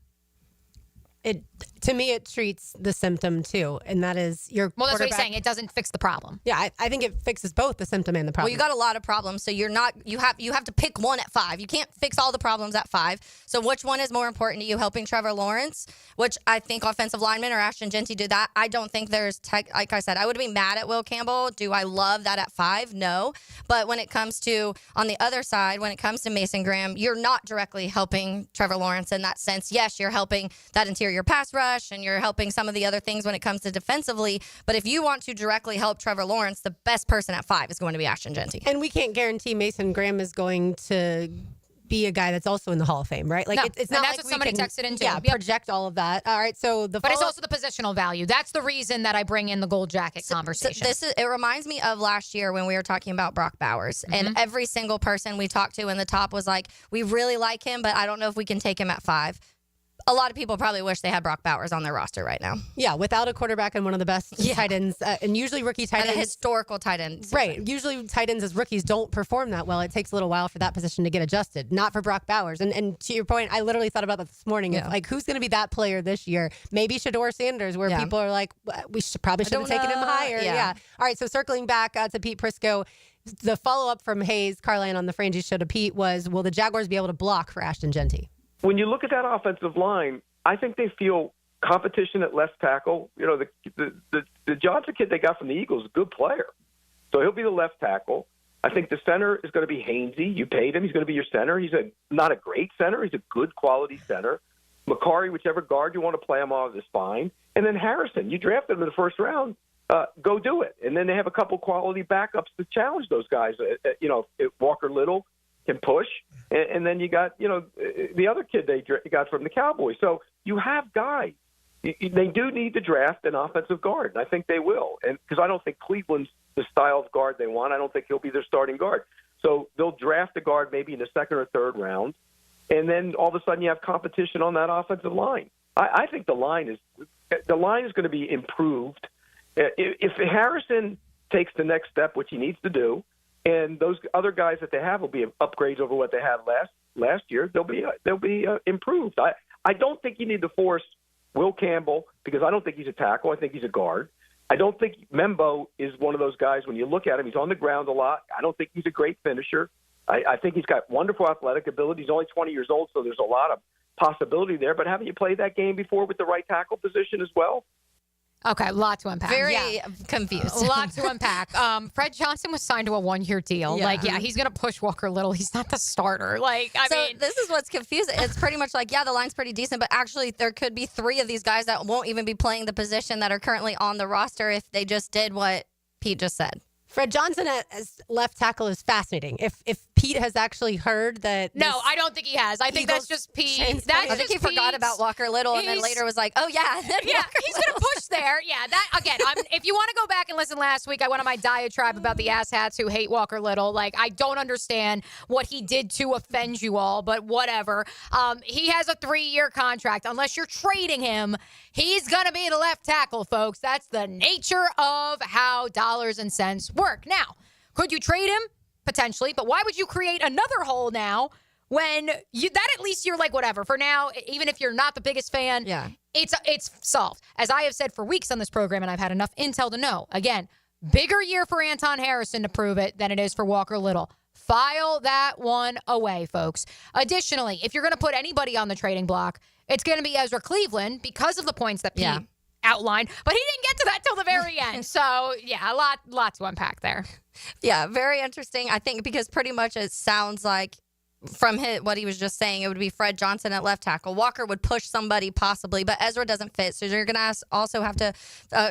To me, it treats the symptom too, and that is your Well, that's what he's quarterback. saying. It doesn't fix the problem. Yeah, I think it fixes both the symptom and the problem. Well, you got a lot of problems, so you have to pick one at 5. You can't fix all the problems at 5. So which one is more important to you? Helping Trevor Lawrence, which I think offensive lineman or Ashton Jeanty do that. I don't think there's like I said, I would be mad at Will Campbell. Do I love that at 5? No. But when it comes to on the other side, when it comes to Mason Graham, you're not directly helping Trevor Lawrence in that sense. Yes, you're helping that interior pass rush, and you're helping some of the other things when it comes to defensively. But if you want to directly help Trevor Lawrence, the best person at 5 is going to be Ashton Jeanty. And we can't guarantee Mason Graham is going to be a guy that's also in the Hall of Fame, right? Like No, it's and not that's like what somebody we can, texted into. Yeah, Yep. project all of that. All right, so But it's also the positional value. That's the reason that I bring in the gold jacket conversation. It reminds me of last year when we were talking about Brock Bowers, and every single person we talked to in the top was like, we really like him, but I don't know if we can take him at 5. A lot of people probably wish they had Brock Bowers on their roster right now. Yeah, without a quarterback and one of the best tight ends, and usually rookie tight ends. And a historical tight end. Right. Usually tight ends as rookies don't perform that well. It takes a little while for that position to get adjusted. Not for Brock Bowers. And to your point, I literally thought about that this morning. Yeah. Of like, who's going to be that player this year? Maybe Shador Sanders, where people are like, we probably should have taken him higher. Yeah. All right, so circling back to Pete Prisco, the follow-up from Hayes Carline on the Frangie show to Pete was, will the Jaguars be able to block for Ashton Jeanty? When you look at that offensive line, I think they feel competition at left tackle. You know, the Johnson kid they got from the Eagles is a good player. So he'll be the left tackle. I think the center is going to be Hainsey. You paid him. He's going to be your center. He's not a great center. He's a good quality center. Makari, whichever guard you want to play him on, is fine. And then Harrison, you drafted him in the first round. Go do it. And then they have a couple quality backups to challenge those guys. If Walker Little can push. And then you got, the other kid they got from the Cowboys. So you have guys. They do need to draft an offensive guard, and I think they will. And because I don't think Cleveland's the style of guard they want. I don't think he'll be their starting guard. So they'll draft a guard maybe in the second or third round, and then all of a sudden you have competition on that offensive line. I think the line is going to be improved. If Harrison takes the next step, which he needs to do, and those other guys that they have will be upgrades over what they had last year, they'll be improved. I don't think you need to force Will Campbell because I don't think he's a tackle. I think he's a guard. I don't think Membo is one of those guys. When you look at him, he's on the ground a lot. I don't think he's a great finisher. I think he's got wonderful athletic ability. He's only 20 years old, so there's a lot of possibility there. But haven't you played that game before with the right tackle position as well? Okay, a lot to unpack. Very confused. A lot to unpack. Fred Johnson was signed to a 1-year deal. Yeah. He's going to push Walker Little. He's not the starter. This is what's confusing. It's pretty much like, the line's pretty decent, but actually there could be 3 of these guys that won't even be playing the position that are currently on the roster if they just did what Pete just said. Fred Johnson as left tackle is fascinating. If Pete has actually heard that. No, I don't think he has. I think that's just Pete. I think he forgot about Walker Little and then later was like, oh, yeah. He's going to push there. Yeah, that again, if you want to go back and listen last week, I went on my diatribe about the asshats who hate Walker Little. I don't understand what he did to offend you all, but whatever. He has a 3-year contract. Unless you're trading him, he's going to be the left tackle, folks. That's the nature of how dollars and cents work. Now, could you trade him? Potentially, but why would you create another hole now when at least you're like, whatever. For now, even if you're not the biggest fan, it's solved. As I have said for weeks on this program, and I've had enough intel to know, again, bigger year for Anton Harrison to prove it than it is for Walker Little. File that one away, folks. Additionally, if you're going to put anybody on the trading block, It's going to be Ezra Cleveland because of the points that Pete outlined, but he didn't get to that till the very end. So, yeah, a lot to unpack there. Yeah, very interesting. I think because pretty much it sounds like from what he was just saying, it would be Fred Johnson at left tackle. Walker would push somebody possibly, but Ezra doesn't fit. So you're going to also have to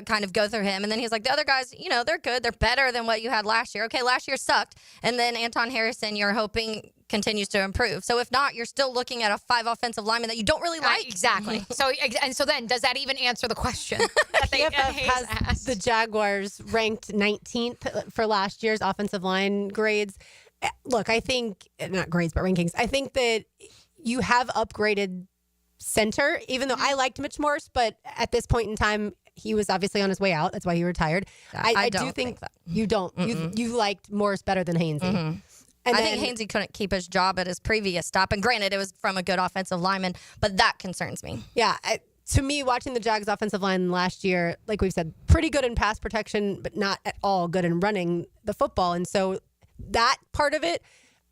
kind of go through him. And then he's like, the other guys, they're good. They're better than what you had last year. Okay, last year sucked. And then Anton Harrison, you're hoping continues to improve. So if not, you're still looking at a 5 offensive lineman that you don't really like. Exactly. So then does that even answer the question that PFF has the Jaguars ranked 19th for last year's offensive line grades. Look, I think, not grades, but rankings. I think that you have upgraded center, even though I liked Mitch Morse, but at this point in time, he was obviously on his way out. That's why he retired. I do think that. You don't. You liked Morse better than Hainsey. Mm-hmm. I think Hainsey couldn't keep his job at his previous stop. And granted, it was from a good offensive lineman, but that concerns me. Yeah. To me, watching the Jags offensive line last year, like we've said, pretty good in pass protection, but not at all good in running the football. And so that part of it,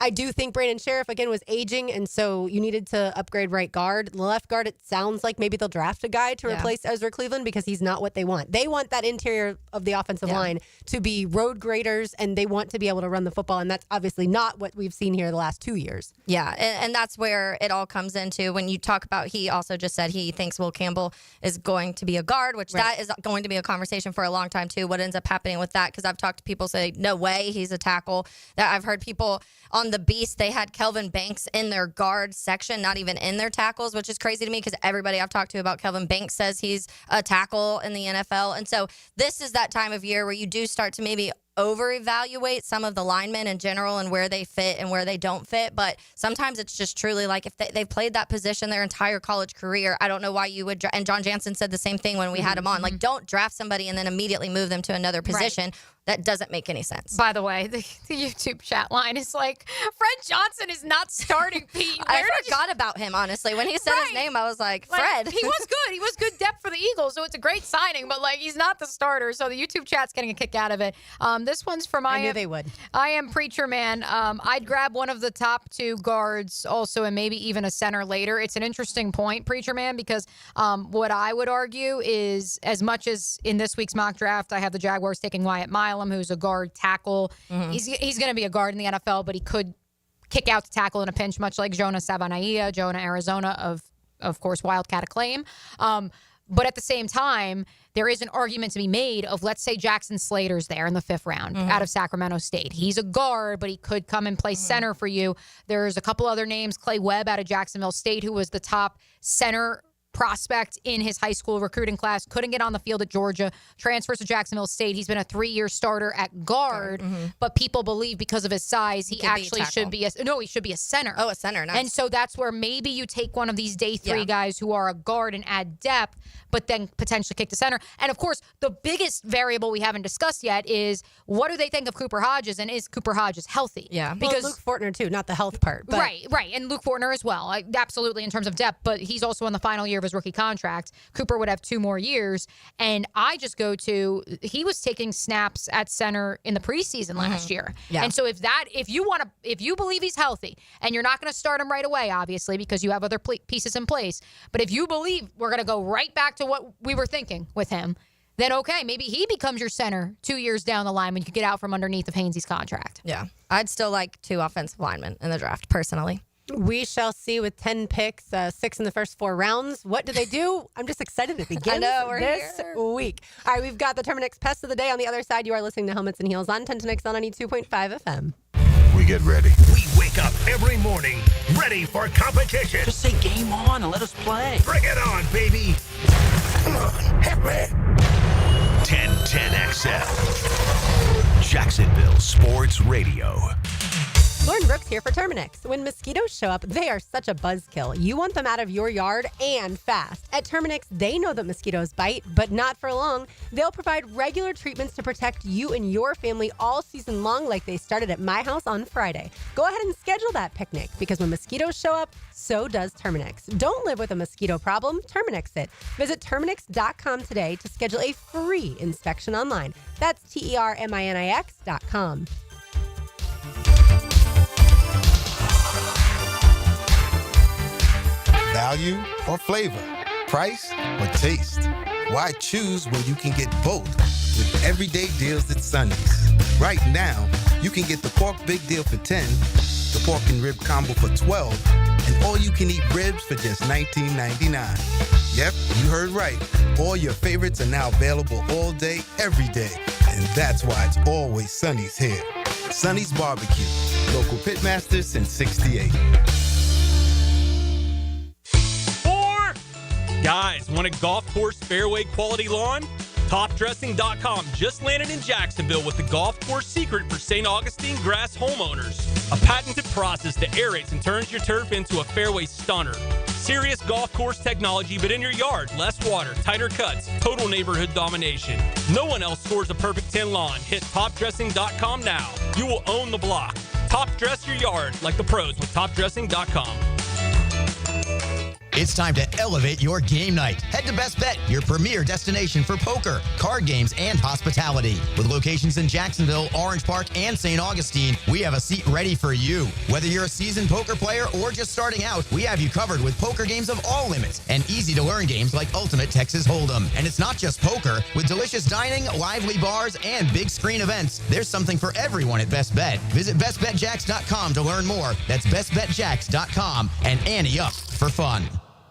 I do think Brandon Sheriff, again, was aging, and so you needed to upgrade right guard. The left guard, it sounds like maybe they'll draft a guy to replace Ezra Cleveland because he's not what they want. They want that interior of the offensive line to be road graders, and they want to be able to run the football, and that's obviously not what we've seen here the last 2 years. Yeah, and that's where it all comes into when you talk about, he also just said he thinks Will Campbell is going to be a guard, which that is going to be a conversation for a long time, too. What ends up happening with that, because I've talked to people say, no way, he's a tackle. I've heard people on the Beast, they had Kelvin Banks in their guard section, not even in their tackles, which is crazy to me because everybody I've talked to about Kelvin Banks says he's a tackle in the NFL. And so this is that time of year where you do start to maybe over-evaluate some of the linemen in general and where they fit and where they don't fit. But sometimes it's just truly like if they've played that position their entire college career, I don't know why you would. And John Jansen said the same thing when we had him on. Like, don't draft somebody and then immediately move them to another position. Right. That doesn't make any sense. By the way, the YouTube chat line is like, Fred Johnson is not starting, Pete. I forgot about him, honestly. When he said his name, I was like, Fred. He was good. He was good depth for the Eagles, so it's a great signing, but, he's not the starter, so the YouTube chat's getting a kick out of it. This one's from I knew they would. I Am Preacher Man. I'd grab one of the top 2 guards also and maybe even a center later. It's an interesting point, Preacher Man, because what I would argue is as much as in this week's mock draft, I have the Jaguars taking Wyatt Milam, who's a guard tackle. Mm-hmm. He's going to be a guard in the NFL, but he could kick out to tackle in a pinch, much like Jonah Savanaia, Jonah Arizona of course, Wildcat acclaim. But at the same time, there is an argument to be made of, let's say Jackson Slater's there in the 5th round out of Sacramento State. He's a guard, but he could come and play center for you. There's a couple other names, Clay Webb out of Jacksonville State, who was the top center prospect in his high school recruiting class, couldn't get on the field at Georgia, transfers to Jacksonville State. He's been a 3-year starter at guard, but people believe because of his size, he actually should be he should be a center. Oh, a center. Nice. And so that's where maybe you take one of these day 3 guys who are a guard and add depth, but then potentially kick to center. And of course, the biggest variable we haven't discussed yet is what do they think of Cooper Hodges, and is Cooper Hodges healthy? Yeah. Because Luke Fortner too, not the health part. But. Right. And Luke Fortner as well. Absolutely in terms of depth, but he's also in the final year of his rookie contract. Cooper would have 2 more years. And I just go to, he was taking snaps at center in the preseason last year. Yeah. And so if you believe he's healthy, and you're not going to start him right away, obviously, because you have other pieces in place, but if you believe we're going to go right back to what we were thinking with him, then okay, maybe he becomes your center 2 years down the line when you can get out from underneath of Hainsey's contract. Yeah. I'd still like 2 offensive linemen in the draft, personally. We shall see with 10 picks, 6 in the first 4 rounds. What do they do? I'm just excited to begin this week. All right, we've got the Terminix Pest of the Day. On the other side, you are listening to Helmets and Heels on 10 to Next on 92.5 FM. We get ready. We wake up every morning ready for competition. Just say game on and let us play. Bring it on, baby. Hit me. 1010XL. Jacksonville Sports Radio. Lauren Brooks here for Terminix. When mosquitoes show up, they are such a buzzkill. You want them out of your yard and fast. At Terminix, they know that mosquitoes bite, but not for long. They'll provide regular treatments to protect you and your family all season long, like they started at my house on Friday. Go ahead and schedule that picnic, because when mosquitoes show up, so does Terminix. Don't live with a mosquito problem. Terminix it. Visit Terminix.com today to schedule a free inspection online. That's TERMINIX.com. Value or flavor? Price or taste? Why choose when you can get both? With everyday deals at Sonny's. Right now, you can get the pork big deal for $10, the pork and rib combo for $12, and all you can eat ribs for just $19.99. Yep, you heard right. All your favorites are now available all day, every day. And that's why it's always Sonny's here. Sonny's Barbecue. Local pitmasters since '68. Guys, want a golf course fairway quality lawn? TopDressing.com just landed in Jacksonville with the golf course secret for St. Augustine grass homeowners. A patented process that aerates and turns your turf into a fairway stunner. Serious golf course technology, but in your yard. Less water, tighter cuts, total neighborhood domination. No one else scores a perfect 10 lawn. Hit TopDressing.com now. You will own the block. Top dress your yard like the pros with TopDressing.com. It's time to elevate your game night. Head to Best Bet, your premier destination for poker, card games, and hospitality. With locations in Jacksonville, Orange Park, and St. Augustine, we have a seat ready for you. Whether you're a seasoned poker player or just starting out, we have you covered with poker games of all limits and easy-to-learn games like Ultimate Texas Hold'em. And it's not just poker. With delicious dining, lively bars, and big screen events, there's something for everyone at Best Bet. Visit bestbetjacks.com to learn more. That's bestbetjacks.com and ante up for fun.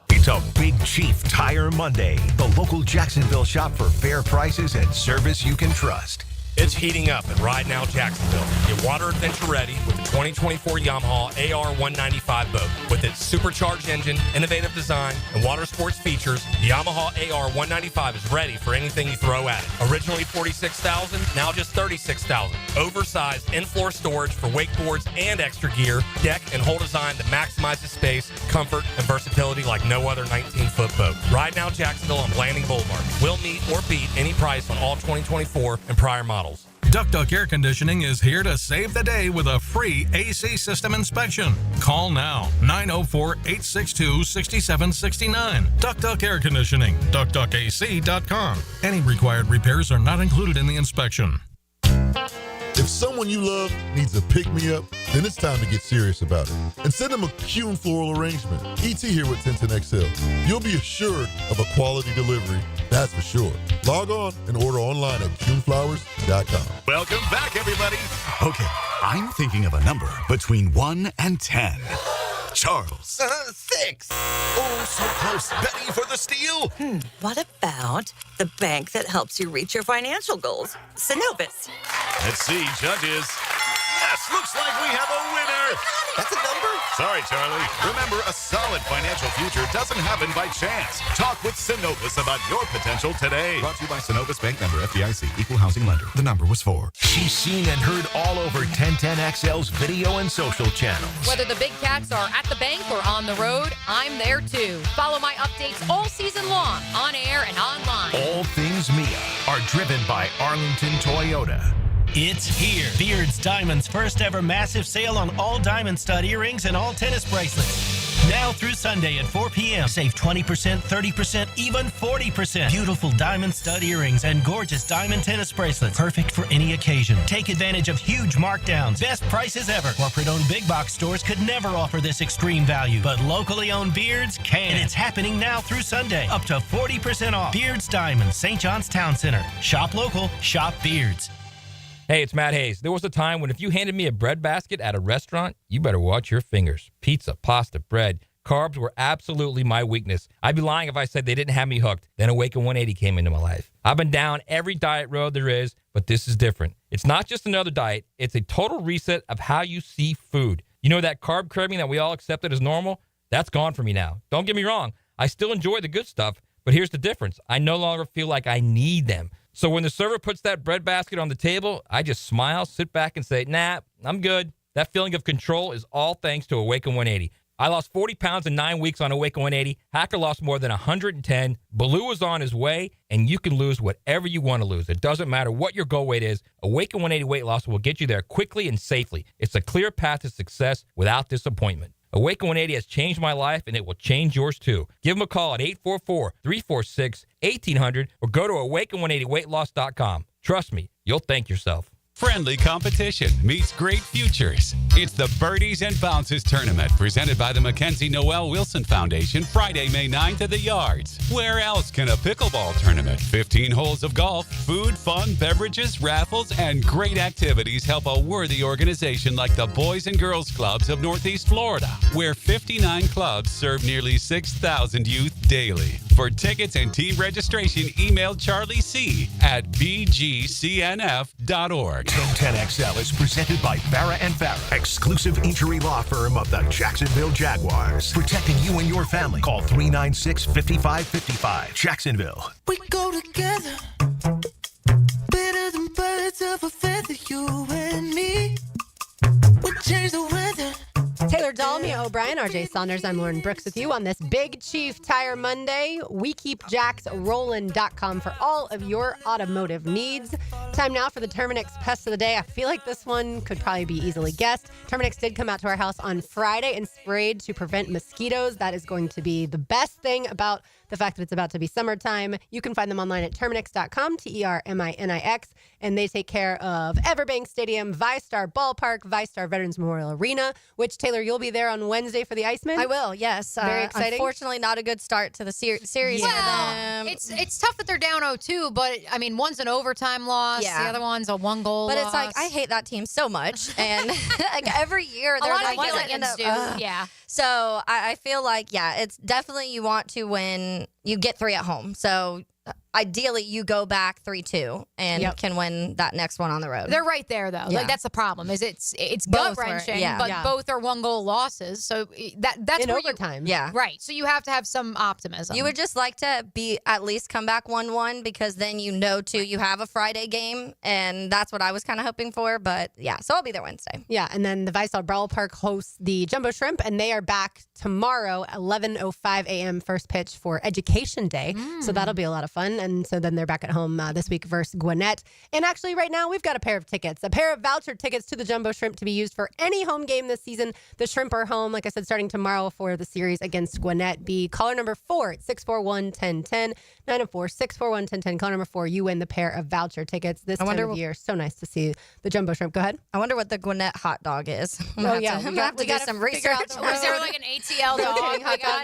It's a Big Chief Tire Monday. The local Jacksonville shop for fair prices and service you can trust. It's heating up at Ride Now Jacksonville. Get water adventure ready with the 2024 Yamaha AR195 boat. With its supercharged engine, innovative design, and water sports features, the Yamaha AR195 is ready for anything you throw at it. Originally $46,000, now just $36,000. Oversized in-floor storage for wakeboards and extra gear, deck and hull design that maximizes space, comfort, and versatility like no other 19-foot boat. Ride Now Jacksonville on Blanding Boulevard. We'll meet or beat any price on all 2024 and prior models. Duck Duck Air Conditioning is here to save the day with a free AC system inspection. Call now, 904-862-6769. Duck Duck Air Conditioning, duckduckac.com. Any required repairs are not included in the inspection. If someone you love needs a pick-me-up, then it's time to get serious about it. And send them a Kuhn floral arrangement. ET here with 1010XL. You'll be assured of a quality delivery, that's for sure. Log on and order online at kuhnflowers.com. Welcome back, everybody. Okay, I'm thinking of a number between 1 and 10. Charles. 6. Oh, so close. Betty for the steal. What about the bank that helps you reach your financial goals? Synovus. Let's see, judges. Yes, looks like we have a winner. That's a number? Sorry, Charlie. Remember, a solid financial future doesn't happen by chance. Talk with Synovus about your potential today. Brought to you by Synovus Bank, member FDIC, equal housing lender. The number was 4. She's seen and heard all over 1010XL's video and social channels. Whether the big cats are at the bank or on the road, I'm there too. Follow my updates all season long, on air and online. All things Mia are driven by Arlington Toyota. It's here. Beard's Diamond's first ever massive sale on all diamond stud earrings and all tennis bracelets. Now through Sunday at 4 p.m. Save 20%, 30%, even 40%. Beautiful diamond stud earrings and gorgeous diamond tennis bracelets. Perfect for any occasion. Take advantage of huge markdowns. Best prices ever. Corporate-owned big box stores could never offer this extreme value, but locally owned Beards can. And it's happening now through Sunday. Up to 40% off. Beard's Diamond, St. John's Town Center. Shop local. Shop Beards. Hey, it's Matt Hayes. There was a time when if you handed me a bread basket at a restaurant, you better watch your fingers. Pizza, pasta, bread, carbs were absolutely my weakness. I'd be lying if I said they didn't have me hooked. Then Awaken 180 came into my life. I've been down every diet road there is, but this is different. It's not just another diet. It's a total reset of how you see food. You know that carb craving that we all accepted as normal? That's gone for me now. Don't get me wrong. I still enjoy the good stuff, but here's the difference. I no longer feel like I need them. So when the server puts that bread basket on the table, I just smile, sit back, and say, nah, I'm good. That feeling of control is all thanks to Awaken 180. I lost 40 pounds in 9 weeks on Awaken 180. Hacker lost more than 110. Baloo is on his way, and you can lose whatever you want to lose. It doesn't matter what your goal weight is. Awaken 180 weight loss will get you there quickly and safely. It's a clear path to success without disappointment. Awaken 180 has changed my life, and it will change yours too. Give them a call at 844-346-1800 or go to awaken180weightloss.com. Trust me, you'll thank yourself. Friendly competition meets great futures. It's the Birdies and Bounces Tournament, presented by the Mackenzie Noel Wilson Foundation, Friday, May 9th at the Yards. Where else can a pickleball tournament? 15 holes of golf, food, fun, beverages, raffles, and great activities help a worthy organization like the Boys and Girls Clubs of Northeast Florida, where 59 clubs serve nearly 6,000 youth daily. For tickets and team registration, email Charlie C. at bgcnf.org. 1010XL is presented by Farah & Farah, exclusive injury law firm of the Jacksonville Jaguars. Protecting you and your family. Call 396-5555. Jacksonville. We go together, better than birds of a feather, you and me. We change the weather. Taylor Dalmia O'Brien, RJ Saunders, I'm Lauren Brooks with you on this Big Chief Tire Monday. We keep jacksrollin.com for all of your automotive needs. Time now for the Terminix Pest of the Day. I feel like this one could probably be easily guessed. Terminix did come out to our house on Friday and sprayed to prevent mosquitoes. That is going to be the best thing about the fact that it's about to be summertime. You can find them online at Terminix.com, Terminix, and they take care of Everbank Stadium, ViStar Ballpark, ViStar Veterans Memorial Arena, which, Taylor, you'll be there on Wednesday for the Iceman? I will, yes. Very exciting. Unfortunately, not a good start to the series for them. It's tough that they're down 0-2, but, I mean, one's an overtime loss. Yeah. The other one's a one-goal But loss. it's like, I hate that team so much. And like every year, they're a lot the of ones that end Phillies up. do. Yeah. So I feel like, yeah, it's definitely you want to win. You get 3 at home. So ideally, you go back 3-2 and can win that next one on the road. They're right there, though. Yeah. Like, that's the problem. Is it's Both gut-wrenching, were, but both are one-goal losses. So that's in where overtime. Yeah. Right. So you have to have some optimism. You would just like to be at least come back 1-1 because then too, you have a Friday game, and that's what I was kind of hoping for. But yeah, so I'll be there Wednesday. Yeah, and then the ViStar Ballpark hosts the Jumbo Shrimp, and they are back tomorrow, 11:05 a.m. first pitch for Education Day. So that'll be a lot of fun. And so then they're back at home this week versus Gwinnett. And actually, right now, we've got a pair of voucher tickets to the Jumbo Shrimp to be used for any home game this season. The Shrimp are home, like I said, starting tomorrow for the series against Gwinnett. Be caller number 4 at 641-1010, 904-641-1010. Caller number 4, you win the pair of voucher tickets this time of year. So nice to see the Jumbo Shrimp. Go ahead. I wonder what the Gwinnett hot dog is. We got to do some research. Was there like an ATL dog?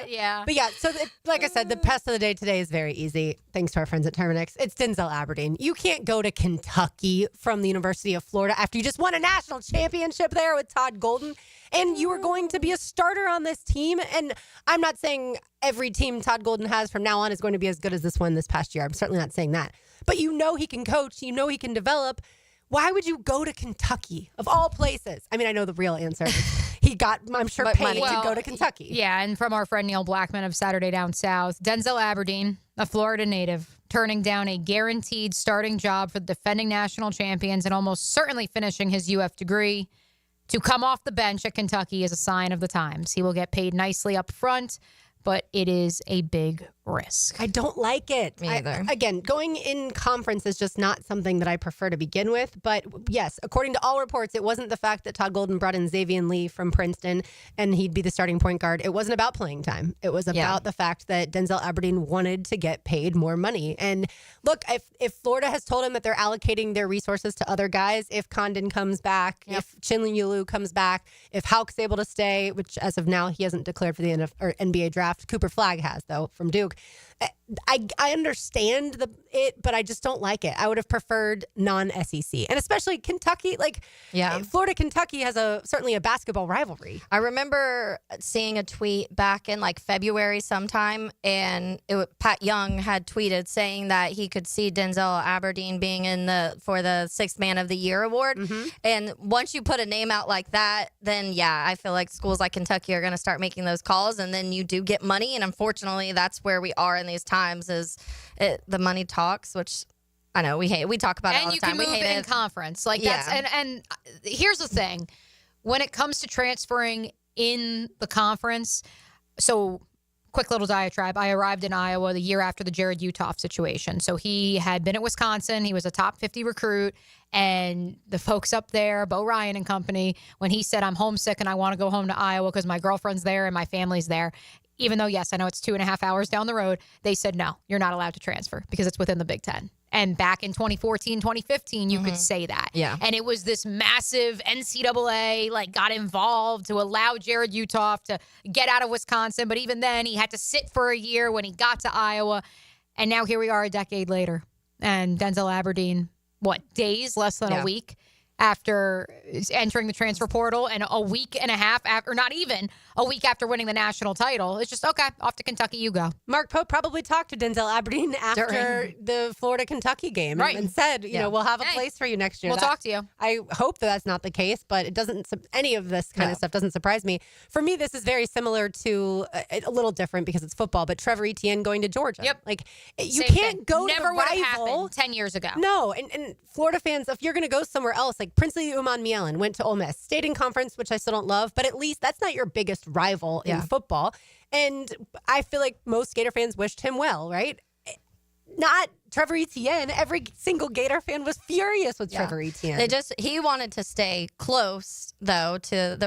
Yeah. But yeah, so like I said, the pest of the day today is very easy. Thanks to our friends at Terminix. It's Denzel Aberdeen. You can't go to Kentucky from the University of Florida after you just won a national championship there with Todd Golden, and you were going to be a starter on this team. And I'm not saying every team Todd Golden has from now on is going to be as good as this one this past year. I'm certainly not saying that. But you know he can coach. You know he can develop. Why would you go to Kentucky, of all places? I mean, I know the real answer. He got, I'm sure, paid to go to Kentucky. Yeah, and from our friend Neil Blackman of Saturday Down South, Denzel Aberdeen, a Florida native, turning down a guaranteed starting job for the defending national champions and almost certainly finishing his UF degree. To come off the bench at Kentucky is a sign of the times. He will get paid nicely up front, but it is a big risk. I don't like it. Me either. Again, going in conference is just not something that I prefer to begin with. But yes, according to all reports, it wasn't the fact that Todd Golden brought in Xavier Lee from Princeton and he'd be the starting point guard. It wasn't about playing time. It was about the fact that Denzel Aberdeen wanted to get paid more money. And look, if Florida has told him that they're allocating their resources to other guys, if Condon comes back, if Chinley comes back, if Hauk's able to stay, which as of now he hasn't declared for the NBA draft. Cooper Flagg has, though, from Duke. I understand it, but I just don't like it. I would have preferred non-SEC, and especially Kentucky. Florida Kentucky has certainly a basketball rivalry. I remember seeing a tweet back in like February sometime, and Pat Young had tweeted saying that he could see Denzel Aberdeen being for the Sixth Man of the Year award. And once you put a name out like that, then I feel like schools like Kentucky are going to start making those calls, and then you do get money. And unfortunately, that's where we are in these times. The money talks, which I know we hate. We talk about it all the time. And you can move in conference. And here's the thing. When it comes to transferring in the conference, so quick little diatribe. I arrived in Iowa the year after the Jared Utoff situation. So he had been at Wisconsin. He was a top 50 recruit. And the folks up there, Bo Ryan and company, when he said, I'm homesick and I want to go home to Iowa because my girlfriend's there and my family's there, even though, yes, I know it's 2.5 hours down the road, they said, no, you're not allowed to transfer because it's within the Big Ten. And back in 2014, 2015, you could say that. Yeah. And it was this massive NCAA, got involved to allow Jared Uthoff to get out of Wisconsin. But even then, he had to sit for a year when he got to Iowa. And now here we are a decade later. And Denzel Aberdeen, days, less than a week after entering the transfer portal, and a week and a half after, or not even a week after winning the national title. It's just, okay, off to Kentucky you go. Mark Pope probably talked to Denzel Aberdeen after the Florida-Kentucky game and said, we'll have a place for you next year. We'll talk to you. I hope that's not the case, but it doesn't. Any of this kind of stuff doesn't surprise me. For me, this is very similar to a little different because it's football, but Trevor Etienne going to Georgia. Yep. You Same can't thing. go Never to the would have rival. happened 10 years ago. No, and Florida fans, if you're going to go somewhere else, Princely Umanmielen went to Ole Miss, stayed in conference, which I still don't love, but at least that's not your biggest rival in football. And I feel like most Gator fans wished him well, right? Not Trevor Etienne. Every single Gator fan was furious with Trevor Etienne. He wanted to stay close, though,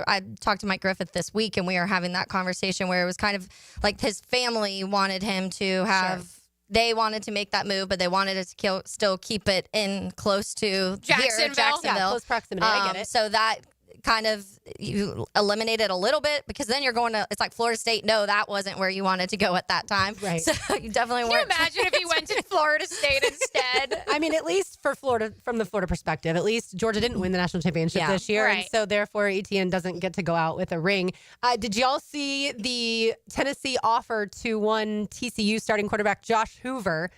I talked to Mike Griffith this week, and we were having that conversation where it was kind of like his family wanted him to have. Sure. They wanted to make that move, but they wanted to still keep it in close to Jacksonville. Yeah, close proximity. I get it. So that kind of you eliminated a little bit, because then you're going to, it's like Florida State. No, that wasn't where you wanted to go at that time. Right. So you definitely Can you imagine if he went to Florida State instead? I mean, at least for Florida, from the Florida perspective, at least Georgia didn't win the national championship this year. Right. And so therefore Etienne doesn't get to go out with a ring. Did y'all see the Tennessee offer to one TCU starting quarterback Josh Hoover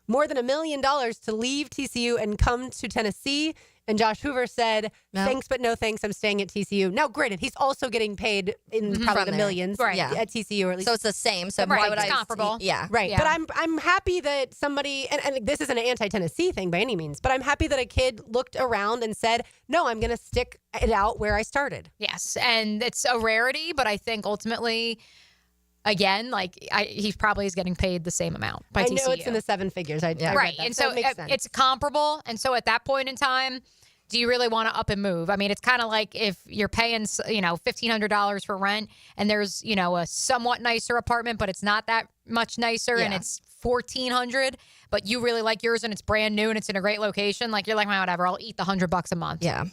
more than $1 million to leave TCU and come to Tennessee? And Josh Hoover said, thanks, but no thanks. I'm staying at TCU. Now, granted, he's also getting paid in probably the millions at TCU, or at least. So it's the same. So why would it's comparable. Right. Yeah. But I'm happy that somebody, and this isn't an anti-Tennessee thing by any means, but I'm happy that a kid looked around and said, no, I'm going to stick it out where I started. Yes. And it's a rarity, but I think ultimately, again, he probably is getting paid the same amount by TCU. I know it's in the seven figures. I read that, and so it makes sense. It's comparable. And so at that point in time, do you really want to up and move? I mean, it's kind of like if you're paying, $1,500 for rent, and there's, a somewhat nicer apartment, but it's not that much nicer, and it's $1,400, but you really like yours and it's brand new and it's in a great location. You're like, whatever, I'll eat the $100 a month. Yeah.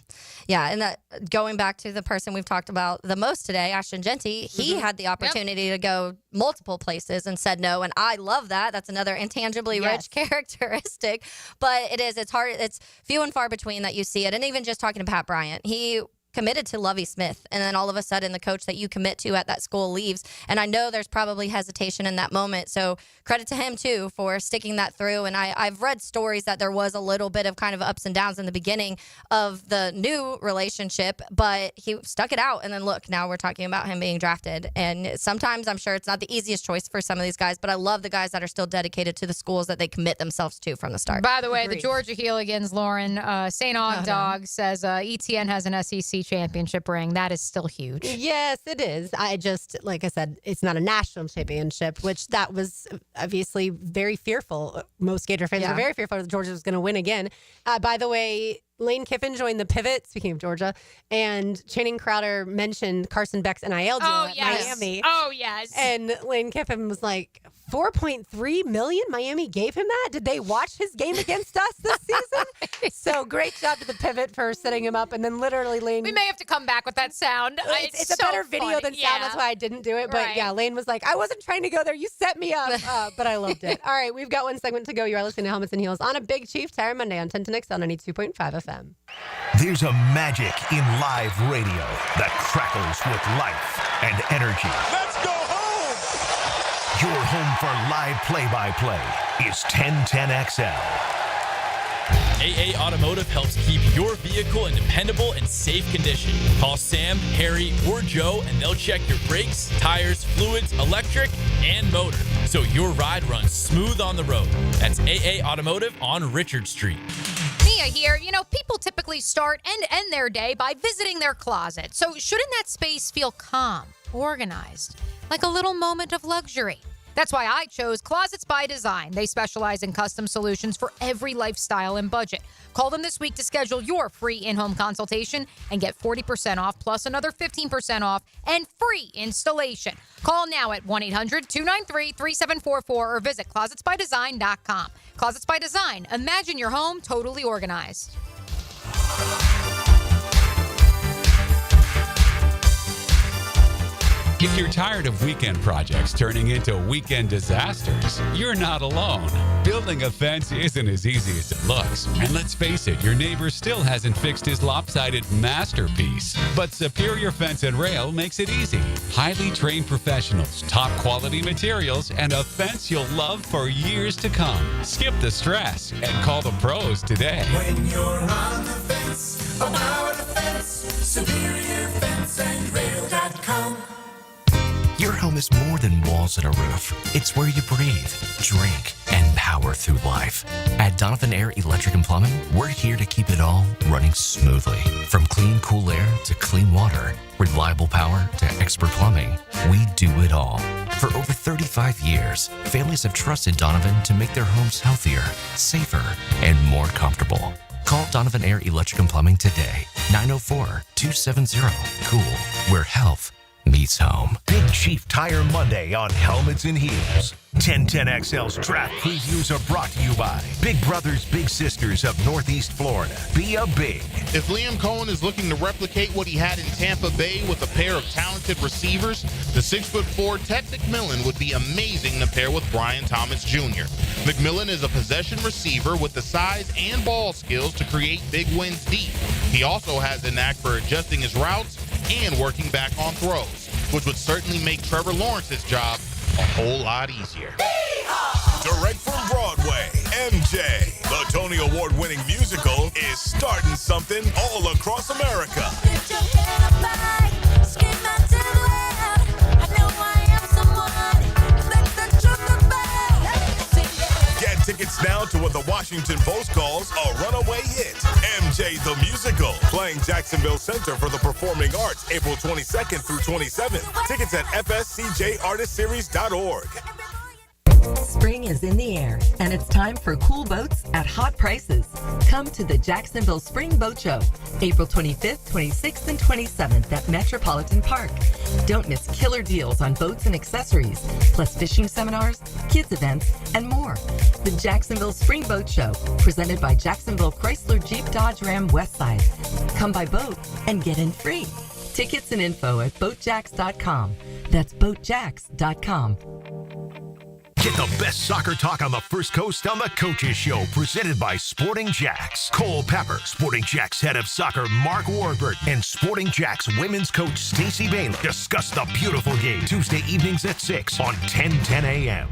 Yeah. And that, going back to the person we've talked about the most today, Ashton Genty, he had the opportunity to go multiple places and said no. And I love that. That's another intangibly rich characteristic. But it's hard. It's few and far between that you see it. And even just talking to Pat Bryant, he committed to Lovie Smith, and then all of a sudden the coach that you commit to at that school leaves. And I know there's probably hesitation in that moment, so credit to him too for sticking that through. And I've read stories that there was a little bit of kind of ups and downs in the beginning of the new relationship, but he stuck it out. And then look, now we're talking about him being drafted. And sometimes I'm sure it's not the easiest choice for some of these guys, but I love the guys that are still dedicated to the schools that they commit themselves to from the start. By the way, the Georgia Hooligans, Lauren, St. Aug Dog says Etienne has an SEC championship ring. That is still huge. Yes, it is. I just, like I said, it's not a national championship, which that was obviously very fearful. Most Gator fans were very fearful that Georgia was going to win again. By the way, Lane Kiffin joined the Pivot, speaking of Georgia, and Channing Crowder mentioned Carson Beck's NIL deal at Miami. Oh, yes. And Lane Kiffin was like, $4.3 million Miami gave him that? Did they watch his game against us this season? So great job to the Pivot for setting him up. And then literally Lane... We may have to come back with that sound. It's a better video than sound. That's why I didn't do it. But yeah, Lane was like, I wasn't trying to go there. You set me up. But I loved it. All right, we've got one segment to go. You are listening to Helmets and Heels on a Big Chief Tire Monday on 1010X on 92.5 FM. There's a magic in live radio that crackles with life and energy. Let's go home! Your home for live play-by-play is 1010XL. AA Automotive helps keep your vehicle in dependable and safe condition. Call Sam, Harry, or Joe, and they'll check your brakes, tires, fluids, electric, and motor, so your ride runs smooth on the road. That's AA Automotive on Richard Street. Mia here. People typically start and end their day by visiting their closet. So shouldn't that space feel calm, organized, like a little moment of luxury? That's why I chose Closets by Design. They specialize in custom solutions for every lifestyle and budget. Call them this week to schedule your free in-home consultation and get 40% off plus another 15% off and free installation. Call now at 1-800-293-3744 or visit closetsbydesign.com. Closets by Design. Imagine your home totally organized. If you're tired of weekend projects turning into weekend disasters, you're not alone. Building a fence isn't as easy as it looks. And let's face it, your neighbor still hasn't fixed his lopsided masterpiece. But Superior Fence and Rail makes it easy. Highly trained professionals, top quality materials, and a fence you'll love for years to come. Skip the stress and call the pros today. When you're on the fence, about the fence, SuperiorFenceandRail.com. Your home is more than walls and a roof. It's where you breathe, drink, and power through life. At Donovan Air Electric and Plumbing, we're here to keep it all running smoothly. From clean, cool air to clean water, reliable power to expert plumbing, we do it all. For over 35 years, families have trusted Donovan to make their homes healthier, safer, and more comfortable. Call Donovan Air Electric and Plumbing today. 904-270-COOL, where health meets home. Big Chief Tire Monday on Helmets and Heels. 1010XL's draft previews are brought to you by Big Brothers Big Sisters of Northeast Florida. Be a Big. If Liam Cohen is looking to replicate what he had in Tampa Bay with a pair of talented receivers, the 6'4" Ted McMillan would be amazing to pair with Brian Thomas Jr. McMillan is a possession receiver with the size and ball skills to create big wins deep. He also has a knack for adjusting his routes and working back on throws, which would certainly make Trevor Lawrence's job a whole lot easier. Direct from Broadway, MJ, the Tony Award-winning musical, is starting something all across America. Get tickets now to what the Washington Post calls a runaway hit. MJ the Musical, playing Jacksonville Center for the Performing Arts April 22nd through 27th. Tickets at fscjartistseries.org. Spring is in the air, and it's time for cool boats at hot prices. Come to the Jacksonville Spring Boat Show, April 25th, 26th, and 27th at Metropolitan Park. Don't miss killer deals on boats and accessories, plus fishing seminars, kids events, and more. The Jacksonville Spring Boat Show, presented by Jacksonville Chrysler Jeep Dodge Ram Westside. Come by boat and get in free. Tickets and info at boatjacks.com. That's boatjacks.com. Get the best soccer talk on the First Coast on the Coaches Show, presented by Sporting Jacks. Cole Pepper, Sporting Jacks head of soccer Mark Warburg, and Sporting Jacks women's coach Stacey Bailey discuss the beautiful game Tuesday evenings at 6 on 1010 a.m.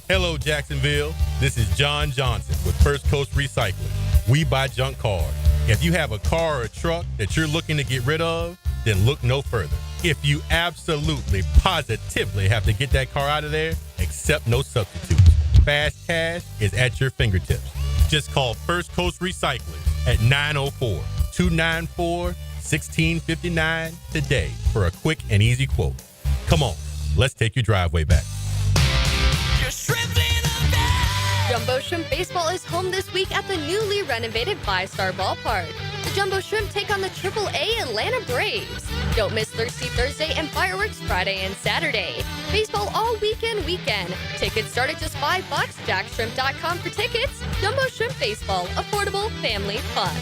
Hello, Jacksonville. This is John Johnson with First Coast Recycling. We buy junk cars. If you have a car or a truck that you're looking to get rid of, then look no further. If you absolutely, positively have to get that car out of there, accept no substitutes. Fast cash is at your fingertips. Just call First Coast Recycling at 904-294-1659 today for a quick and easy quote. Come on, let's take your driveway back. Jumbo Shrimp Baseball is home this week at the newly renovated Five Star Ballpark. The Jumbo Shrimp take on the AAA Atlanta Braves. Don't miss Thirsty Thursday and Fireworks Friday and Saturday. Baseball all weekend. Tickets start at just $5. JackShrimp.com for tickets. Jumbo Shrimp Baseball. Affordable, family fun.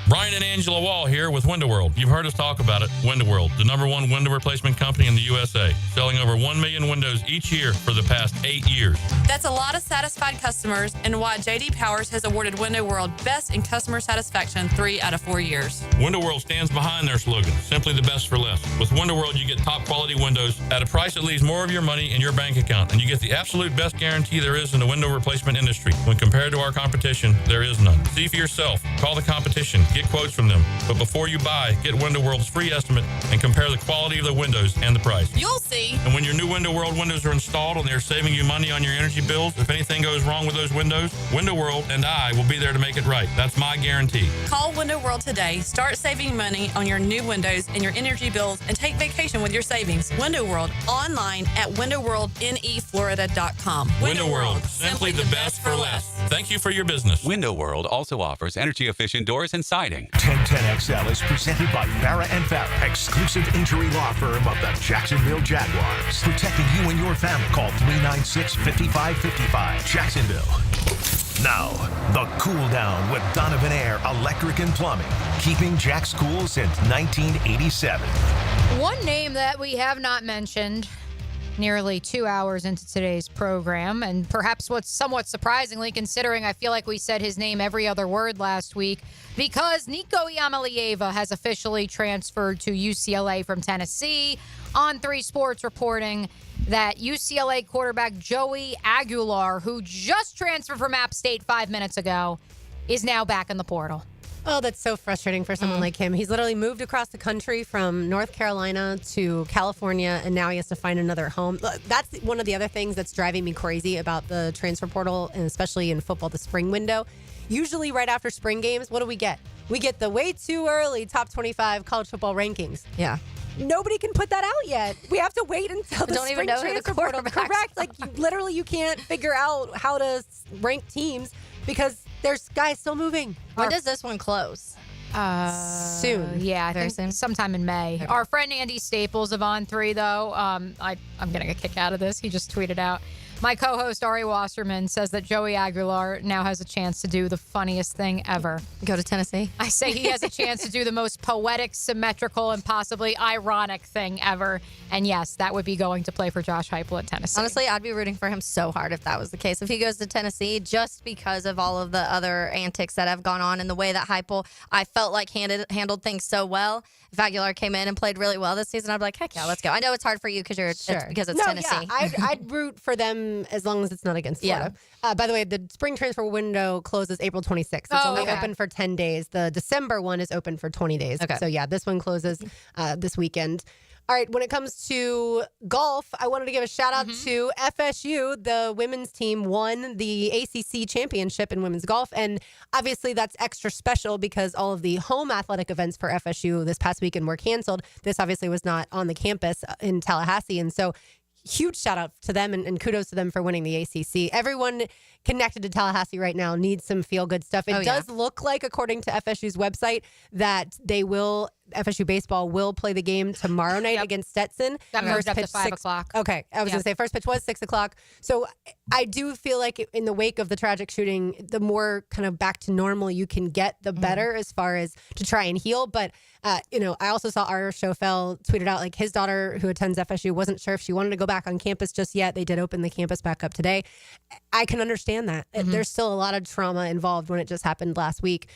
Bryant and Angela Wall here with Window World. You've heard us talk about it. Window World, the #1 window replacement company in the USA, selling over 1 million windows each year for the past 8 years. That's a lot of satisfied customers, and why J.D. Powers has awarded Window World Best in Customer Satisfaction 3 out of 4 years. Window World stands behind their slogan, simply the best for less. With Window World, you get top quality windows at a price that leaves more of your money in your bank account, and you get the absolute best guarantee there is in the window replacement industry. When compared to our competition, there is none. See for yourself. Call the competition. Give Get quotes from them. But before you buy, get Window World's free estimate and compare the quality of the windows and the price. You'll see. And when your new Window World windows are installed and they're saving you money on your energy bills, if anything goes wrong with those windows, Window World and I will be there to make it right. That's my guarantee. Call Window World today. Start saving money on your new windows and your energy bills and take vacation with your savings. Window World, online at windowworldneflorida.com. Window World, simply the best for less. Thank you for your business. Window World also offers energy-efficient doors and siding. 1010XL is presented by Farah and Farah, exclusive injury law firm of the Jacksonville Jaguars. Protecting you and your family. Call 396-5555. Jacksonville. Now, the Cool Down with Donovan Air Electric and Plumbing. Keeping Jack's cool since 1987. One name that we have not mentioned nearly 2 hours into today's program, and perhaps what's somewhat surprisingly, considering I feel like we said his name every other word last week, because Nico Iamaleava has officially transferred to UCLA from Tennessee. On3 Sports reporting that UCLA quarterback Joey Aguilar, who just transferred from App State 5 minutes ago, is now back in the portal. Oh, that's so frustrating for someone like him. He's literally moved across the country from North Carolina to California, and now he has to find another home. That's one of the other things that's driving me crazy about the transfer portal, and especially in football, the spring window. Usually right after spring games, what do we get? We get the way too early top 25 college football rankings. Yeah. Nobody can put that out yet. We have to wait until the don't spring even know who the transfer portal. quarterbacks Correct. Like, literally, you can't figure out how to rank teams because there's guys still moving. When does this one close? Soon. Yeah, I think soon. Sometime in May. Okay. Our friend Andy Staples of On3, though, I'm getting a kick out of this. He just tweeted out, my co-host Ari Wasserman says that Joey Aguilar now has a chance to do the funniest thing ever. Go to Tennessee? I say he has a chance to do the most poetic, symmetrical, and possibly ironic thing ever. And yes, that would be going to play for Josh Heupel at Tennessee. Honestly, I'd be rooting for him so hard if that was the case. If he goes to Tennessee, just because of all of the other antics that have gone on and the way that Heupel, I felt like handled things so well. If Aguilar came in and played really well this season, I'd be like, heck yeah, let's go. I know it's hard for you because it's Tennessee. Yeah, I'd root for them as long as it's not against Florida. Yeah. By the way, the spring transfer window closes April 26th. It's only open for 10 days. The December one is open for 20 days. Okay. So yeah, this one closes this weekend. All right, when it comes to golf, I wanted to give a shout out to FSU. The women's team won the ACC championship in women's golf. And obviously that's extra special because all of the home athletic events for FSU this past weekend were canceled. This obviously was not on the campus in Tallahassee. And so huge shout out to them and kudos to them for winning the ACC. Everyone connected to Tallahassee right now needs some feel good stuff. It does look like, according to FSU's website, that FSU baseball will play the game tomorrow night against Stetson. That moved up to 5 o'clock. Okay. I was going to say first pitch was 6 o'clock. So I do feel like in the wake of the tragic shooting, the more kind of back to normal you can get, the better as far as to try and heal. But, I also saw our Schofel tweeted out like his daughter who attends FSU wasn't sure if she wanted to go back on campus just yet. They did open the campus back up today. I can understand that. There's still a lot of trauma involved when it just happened last week.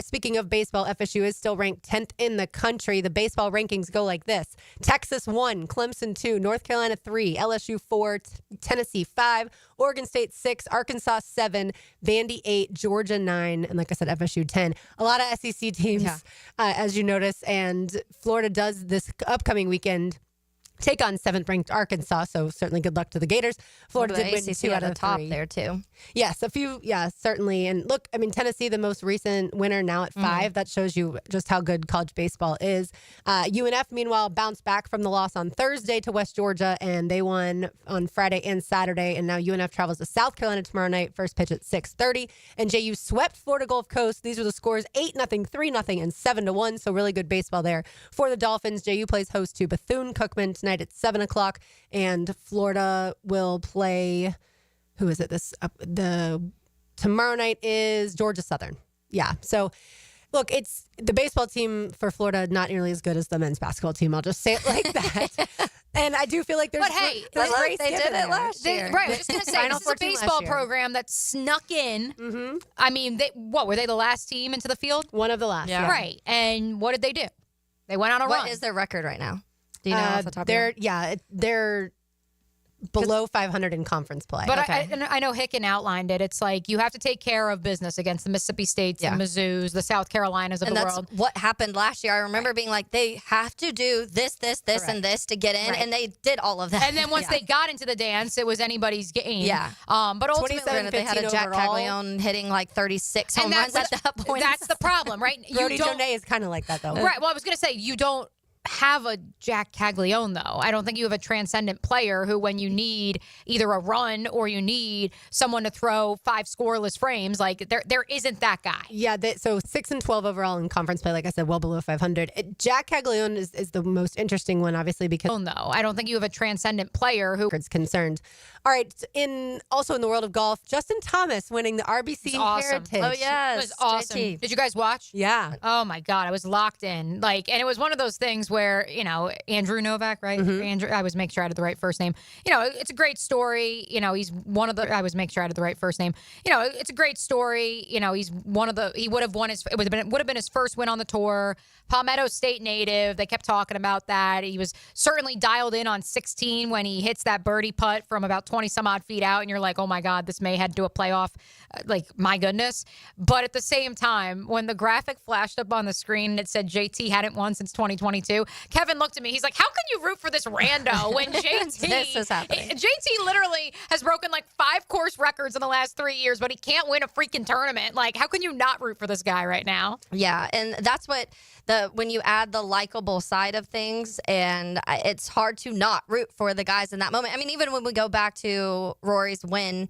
Speaking of baseball, FSU is still ranked 10th in the country. The baseball rankings go like this. Texas 1, Clemson 2, North Carolina 3, LSU 4, Tennessee 5, Oregon State 6, Arkansas 7, Vandy 8, Georgia 9, and like I said, FSU 10. A lot of SEC teams, as you notice, and Florida does this upcoming weekend take on 7th-ranked Arkansas, so certainly good luck to the Gators. Florida did win 2 out of 3. Top there, too. Yes, a few, certainly. And look, I mean, Tennessee, the most recent winner now at 5. That shows you just how good college baseball is. UNF, meanwhile, bounced back from the loss on Thursday to West Georgia, and they won on Friday and Saturday. And now UNF travels to South Carolina tomorrow night, first pitch at 6:30. And JU swept Florida Gulf Coast. These are the scores: 8-0, 3-0, and 7-1. So really good baseball there for the Dolphins. JU plays host to Bethune-Cookman tonight at 7 o'clock, and Florida will play, who is it? Tomorrow night is Georgia Southern. Yeah. So look, it's the baseball team for Florida, not nearly as good as the men's basketball team. I'll just say it like that. And I do feel like there's, but hey, grace they did it last year. Right, I was just going to say, this is a baseball program that snuck in. I mean, were they the last team into the field? One of the last. Yeah. Right. And what did they do? They went on a run. What is their record right now? Do you know off the top of your head? They're below 500 in conference play. But I know Hicken outlined it. It's like you have to take care of business against the Mississippi States, the Mizzous, the South Carolinas of and the that's world. what happened last year. I remember being like, they have to do this, and this to get in, and they did all of that. And then once they got into the dance, it was anybody's game. Yeah. But ultimately, they had a Jack Caglione hitting like 36 home runs at that point. That's the problem, right? Brody Jonay is kind of like that, though. Right. Well, I was going to say, you don't have a Jack Caglione, though. I don't think you have a transcendent player who, when you need either a run or you need someone to throw 5 scoreless frames, like there isn't that guy. Yeah, so 6-12 overall in conference play, like I said, well below 500. Jack Caglione is the most interesting one, obviously, because I don't think you have a transcendent player who is concerned. All right, also in the world of golf, Justin Thomas winning the RBC Heritage. Oh yes, it was awesome. JT. Did you guys watch? Yeah. Oh my God, I was locked in. And it was one of those things where Andrew Novak, right? Andrew, I always make sure I had the right first name. It's a great story. He's one of the. I always make sure I had the right first name. It's a great story. He's one of the. He would have won his. It would have been his first win on the tour. Palmetto State native. They kept talking about that. He was certainly dialed in on 16 when he hits that birdie putt from about 20 some odd feet out, and you're like, oh my God, this may head to a playoff. My goodness. But at the same time, when the graphic flashed up on the screen and it said JT hadn't won since 2022, Kevin looked at me. He's like, how can you root for this rando when JT this is happening? JT literally has broken 5 course records in the last 3 years, but he can't win a freaking tournament. How can you not root for this guy right now? Yeah, and that's what when you add the likable side of things, and it's hard to not root for the guys in that moment. I mean, even when we go back to Rory's win,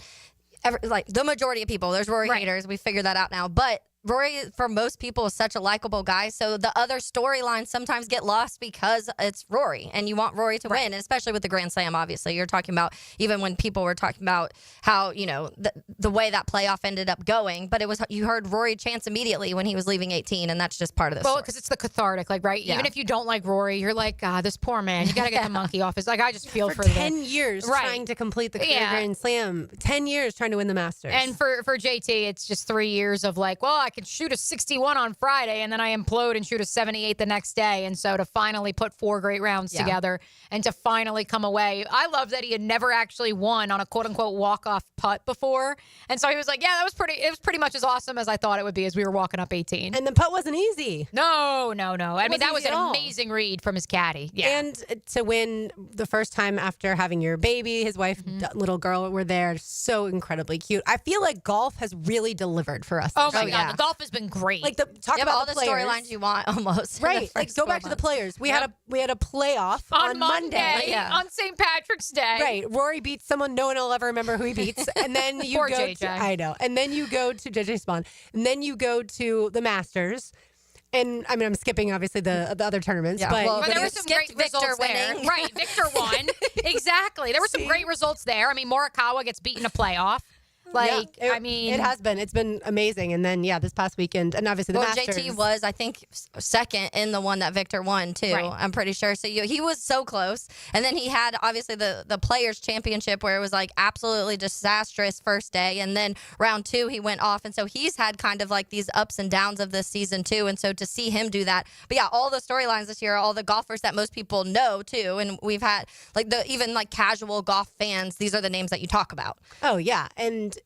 the majority of people, there's Rory haters. We figured that out now, but Rory, for most people, is such a likable guy. So the other storylines sometimes get lost because it's Rory, and you want Rory to win, and especially with the Grand Slam, obviously. You're talking about even when people were talking about how, the way that playoff ended up going. But you heard Rory chants immediately when he was leaving 18, and that's just part of the story. Well, because it's the cathartic, right? Yeah. Even if you don't like Rory, you're like, God, this poor man. You got to get the monkey off his. I just feel for 10 years trying to complete the career Grand Slam. 10 years trying to win the Masters. And for JT, it's just 3 years of I could shoot a 61 on Friday and then I implode and shoot a 78 the next day. And so to finally put 4 great rounds together and to finally come away, I love that he had never actually won on a quote unquote walk-off putt before. And so he was like, yeah, it was pretty much as awesome as I thought it would be as we were walking up 18. And the putt wasn't easy. No. I mean, that was an amazing read from his caddy. Yeah. And to win the first time after having your baby, his wife, little girl were there. So incredibly cute. I feel like golf has really delivered for us. Oh my God. The golf has been great. Talk about all the storylines you want almost. Right. Go back to the players. We had a playoff on Monday. On St. Patrick's Day. Right. Rory beats someone no one will ever remember who he beats. And then you go JJ. I know. And then you go to JJ Spawn. And then you go to the Masters. And I mean, I'm skipping obviously the other tournaments, but there were some great results there. Right, Victor won. Exactly. There were some great results there. I mean, Morikawa gets beaten a playoff. It has been. It's been amazing. And then, this past weekend, and obviously the Masters. JT was, I think, second in the one that Victor won, too. Right. I'm pretty sure. So he was so close. And then he had, obviously, the Players' Championship where it was, absolutely disastrous first day. And then round 2, he went off. And so he's had kind of, these ups and downs of this season, too. And so to see him do that. But, all the storylines this year, all the golfers that most people know, too. And we've had, even casual golf fans, these are the names that you talk about. Oh, yeah. And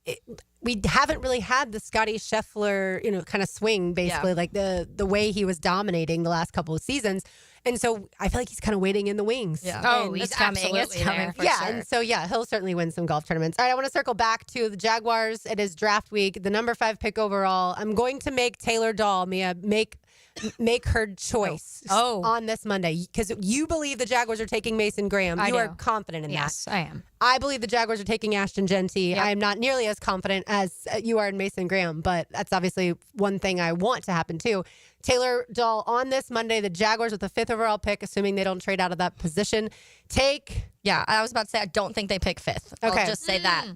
we haven't really had the Scotty Scheffler, kind of swing, basically, the way he was dominating the last couple of seasons. And so I feel like he's kind of waiting in the wings. Yeah. Oh, he's coming. It's coming for sure. And so, he'll certainly win some golf tournaments. All right, I want to circle back to the Jaguars. It is draft week, the number 5 pick overall. I'm going to make Taylor Dahl, Mia, make her choice on this Monday because you believe the Jaguars are taking Mason Graham. You are confident in that. Yes, I am. I believe the Jaguars are taking Ashton Genty. Yep. I am not nearly as confident as you are in Mason Graham, but that's obviously one thing I want to happen too. Taylor Dahl on this Monday, the Jaguars with the 5th overall pick, assuming they don't trade out of that position. Yeah, I was about to say I don't think they pick 5th. Okay. I'll just say that.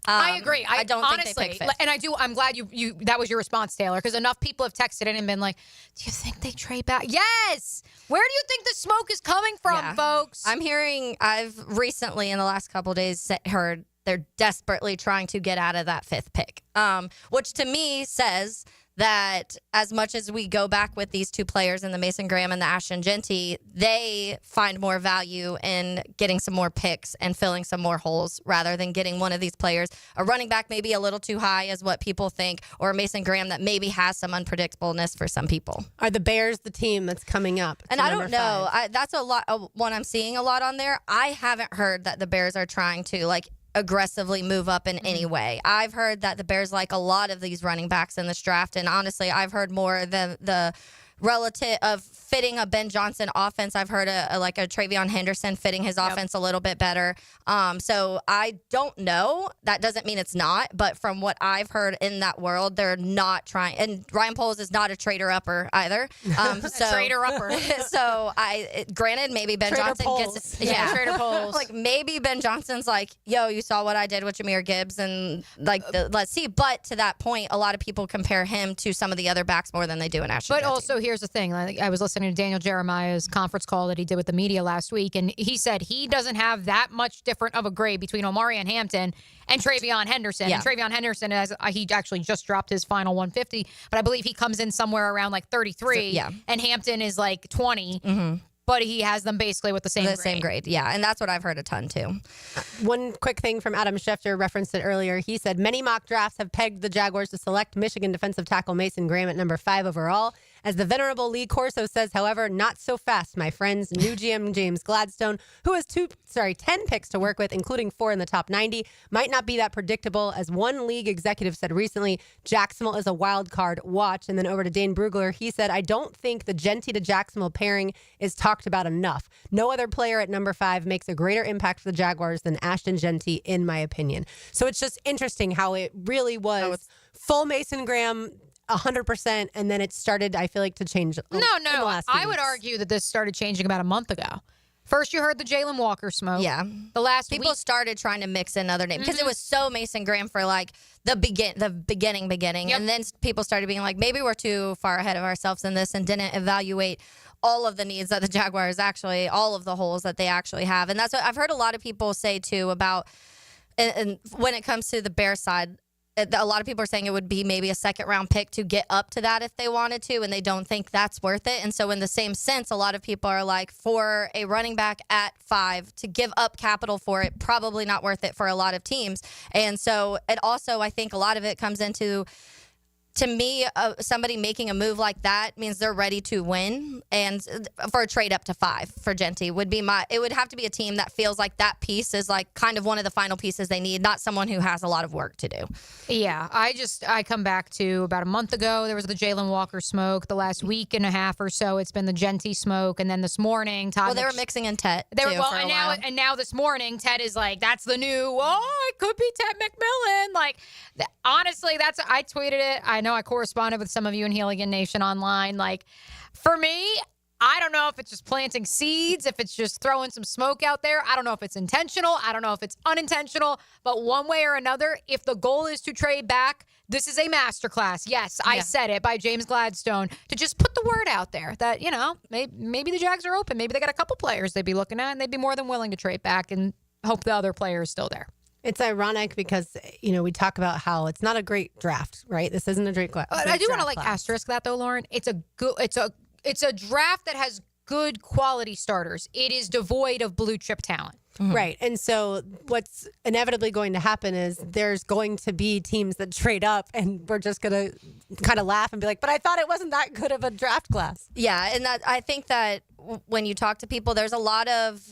I agree. I don't honestly think they pick 5th. And I'm glad you that was your response, Taylor, because enough people have texted in and been like, do you think they trade back? Yes! Where do you think the smoke is coming from, folks? I've recently in the last couple of days heard they're desperately trying to get out of that 5th pick, which to me says that as much as we go back with these two players in the Mason Graham and the Ashton Genty, they find more value in getting some more picks and filling some more holes rather than getting one of these players, a running back maybe a little too high is what people think, or a Mason Graham that maybe has some unpredictableness for some people. Are the Bears the team that's coming up? And I don't know. That's a lot of what I'm seeing a lot on there. I haven't heard that the Bears are trying to aggressively move up in any way. I've heard that the Bears like a lot of these running backs in this draft, and honestly, I've heard more than the relative of fitting a Ben Johnson offense. I've heard a Travion Henderson fitting his offense a little bit better. So I don't know. That doesn't mean it's not, but from what I've heard in that world, they're not trying. And Ryan Poles is not a trader upper either. So Trader upper. So granted, maybe Ben Trader Johnson Poles. gets Trader Poles. maybe Ben Johnson's like, yo, you saw what I did with Jahmyr Gibbs, and let's see. But to that point, a lot of people compare him to some of the other backs more than they do in Ashton. But also, here's the thing. I was listening to Daniel Jeremiah's conference call that he did with the media last week, and he said he doesn't have that much different of a grade between Omari and Hampton and Travion Henderson. Yeah. And Travion Henderson, he actually just dropped his final 150, but I believe he comes in somewhere around 33. Yeah. And Hampton is 20. Mm-hmm. But he has them basically with the same grade. Yeah, and that's what I've heard a ton too. One quick thing from Adam Schefter, referenced it earlier. He said many mock drafts have pegged the Jaguars to select Michigan defensive tackle Mason Graham at number 5 overall. As the venerable Lee Corso says, however, not so fast, my friends. New GM James Gladstone, who has 10 picks to work with, including 4 in the top 90, might not be that predictable. As one league executive said recently, Jacksonville is a wild card. Watch. And then over to Dane Brugler, he said, I don't think the Genty to Jacksonville pairing is talked about enough. No other player at number 5 makes a greater impact for the Jaguars than Ashton Genty, in my opinion. So it's just interesting how it really was full Mason Graham, 100%, and then it started, I feel like, to change. No. I would argue that this started changing about a month ago. First, you heard the Jalen Walker smoke. Yeah. The last people started trying to mix in other names because it was so Mason Graham for the beginning. Yep. And then people started being like, maybe we're too far ahead of ourselves in this and didn't evaluate all of the needs that the Jaguars actually, all of the holes that they actually have. And that's what I've heard a lot of people say too about, and when it comes to the Bears side, a lot of people are saying it would be maybe a second-round pick to get up to that if they wanted to, and they don't think that's worth it. And so in the same sense, a lot of people are like, for a running back at 5, to give up capital for it, probably not worth it for a lot of teams. And so it also, I think a lot of it comes into, to me, somebody making a move like that means they're ready to win. And for a trade up to 5 for Genty would be it would have to be a team that feels like that piece is kind of one of the final pieces they need, not someone who has a lot of work to do. Yeah, I come back to about a month ago, there was the Jalen Walker smoke. The last week and a half or so, it's been the Genty smoke. And then this morning, Todd. They were mixing in Tet. And now this morning, Ted is like, that's the new, it could be Ted McMillan. Honestly, I tweeted it. I know I corresponded with some of you in Healigan Nation online. For me, I don't know if it's just planting seeds, if it's just throwing some smoke out there. I don't know if it's intentional. I don't know if it's unintentional. But one way or another, if the goal is to trade back, this is a masterclass. Yes, I said it, by James Gladstone, to just put the word out there that, maybe the Jags are open. Maybe they got a couple players they'd be looking at, and they'd be more than willing to trade back and hope the other player is still there. It's ironic because, we talk about how it's not a great draft, right? This isn't a great class. I do want to asterisk that though, Lauren. It's a draft that has good quality starters. It is devoid of blue chip talent. Mm-hmm. Right. And so what's inevitably going to happen is there's going to be teams that trade up, and we're just going to kind of laugh and be like, but I thought it wasn't that good of a draft class. Yeah. And I think that when you talk to people, there's a lot of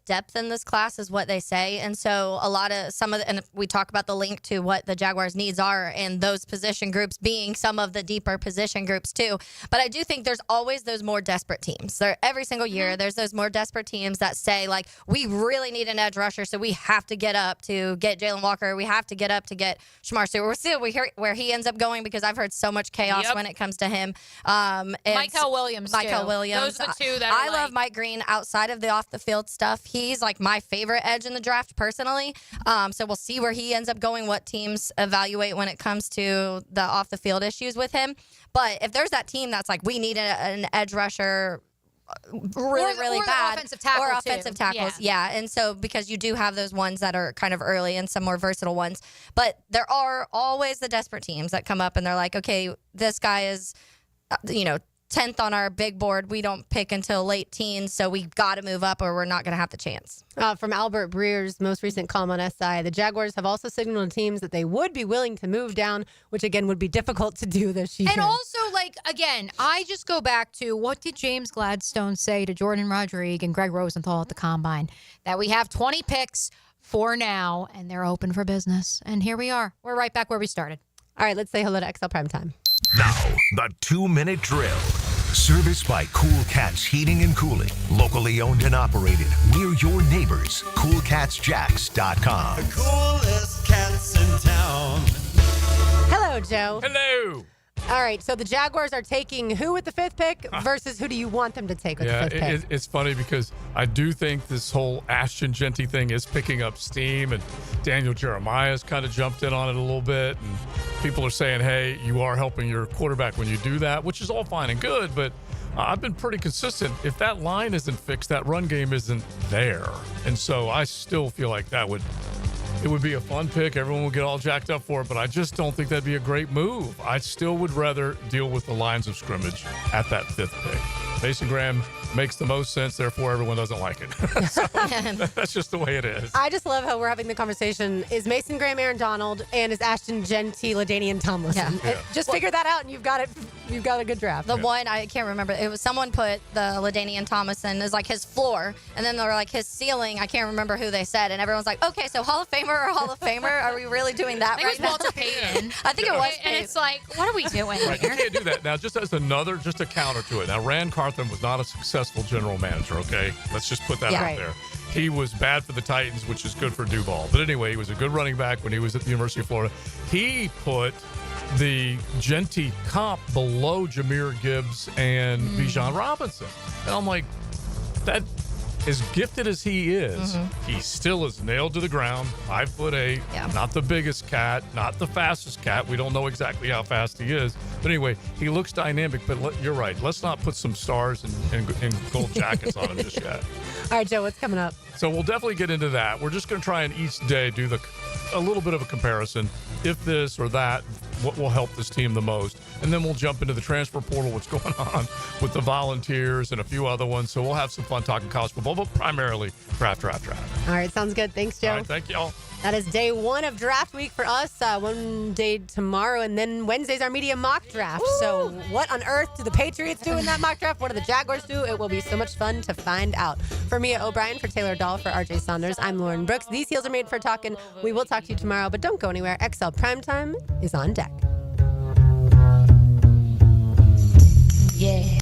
depth in this class is what they say. And so and we talk about the link to what the Jaguars' needs are, and those position groups being some of the deeper position groups too. But I do think there's always those more desperate teams. Every single year, there's those more desperate teams that say, we really need an edge rusher, so we have to get up to get Jalen Walker. We have to get up to get Shamar Stewart. We'll see where he ends up going, because I've heard so much chaos when it comes to him. Michael Williams. Those are the two that I love Mike Green outside of the off the field stuff. He's my favorite edge in the draft personally. So we'll see where he ends up going, what teams evaluate when it comes to the off the field issues with him. But if there's that team that's we need an edge rusher really or bad. offensive tackle, or too. offensive tackles. Yeah. And so because you do have those ones that are kind of early and some more versatile ones. But there are always the desperate teams that come up and they're like, okay, this guy is, 10th on our big board. We don't pick until late teens, so we got to move up or we're not going to have the chance. From Albert Breer's most recent column on SI, the Jaguars have also signaled to teams that they would be willing to move down, which again would be difficult to do this year. And also, again, I just go back to what did James Gladstone say to Jordan Rodriguez and Greg Rosenthal at the Combine? That we have 20 picks for now, and they're open for business. And here we are. We're right back where we started. All right, let's say hello to XL Primetime. Now, the 2-minute drill. Serviced by Cool Cats Heating and Cooling. Locally owned and operated. We're your neighbors. CoolCatsJacks.com. The coolest cats in town. Hello, Joe. Hello. All right, so the Jaguars are taking who with the 5th pick versus who do you want them to take with the 5th pick? It's funny because I do think this whole Ashton Genty thing is picking up steam, and Daniel Jeremiah's kind of jumped in on it a little bit, and people are saying, hey, you are helping your quarterback when you do that, which is all fine and good, but I've been pretty consistent. If that line isn't fixed, that run game isn't there, and so I still feel like it would be a fun pick. Everyone would get all jacked up for it, but I just don't think that'd be a great move. I still would rather deal with the lines of scrimmage at that 5th pick. Mason Graham makes the most sense, therefore everyone doesn't like it. So, that's just the way it is. I just love how we're having the conversation. Is Mason Graham Aaron Donald and is Ashton Genty LaDainian Tomlinson? Yeah. Just figure that out and you've got it. You've got a good draft. The one, I can't remember. It was someone put the LaDainian Tomlinson as like his floor, and then they were like his ceiling. I can't remember who they said, and everyone's like, okay, so Hall of Famer or Hall of Famer? Are we really doing that I think right it was Walter Payton. I think it was. And it's like, what are we doing Right, you here? can't do that. Now, just as just a counter to it. Now, Rand Carthon was not a successful general manager, okay? Let's just put that out there. He was bad for the Titans, which is good for Duval. But anyway, he was a good running back when he was at the University of Florida. He put the Genty comp below Jahmyr Gibbs and Bijan Robinson. And I'm like, that, as gifted as he is, he still is nailed to the ground, 5'8", not the biggest cat, not the fastest cat. We don't know exactly how fast he is. But anyway, he looks dynamic, but you're right. Let's not put some stars and gold jackets on him just yet. All right, Joe, what's coming up? So we'll definitely get into that. We're just going to try and each day do a little bit of a comparison. If this or that, what will help this team the most? And then we'll jump into the transfer portal, what's going on with the Volunteers and a few other ones. So we'll have some fun talking college football, but primarily draft. All right, sounds good. Thanks, Joe. All right, thank y'all. That is day 1 of draft week for us. One day tomorrow, and then Wednesday's our media mock draft. Woo! So what on earth do the Patriots do in that mock draft? What do the Jaguars do? It will be so much fun to find out. For Mia O'Brien, for Taylor Dahl, for RJ Saunders, I'm Lauren Brooks. These heels are made for talking. We will talk to you tomorrow, but don't go anywhere. XL Primetime is on deck. Yeah.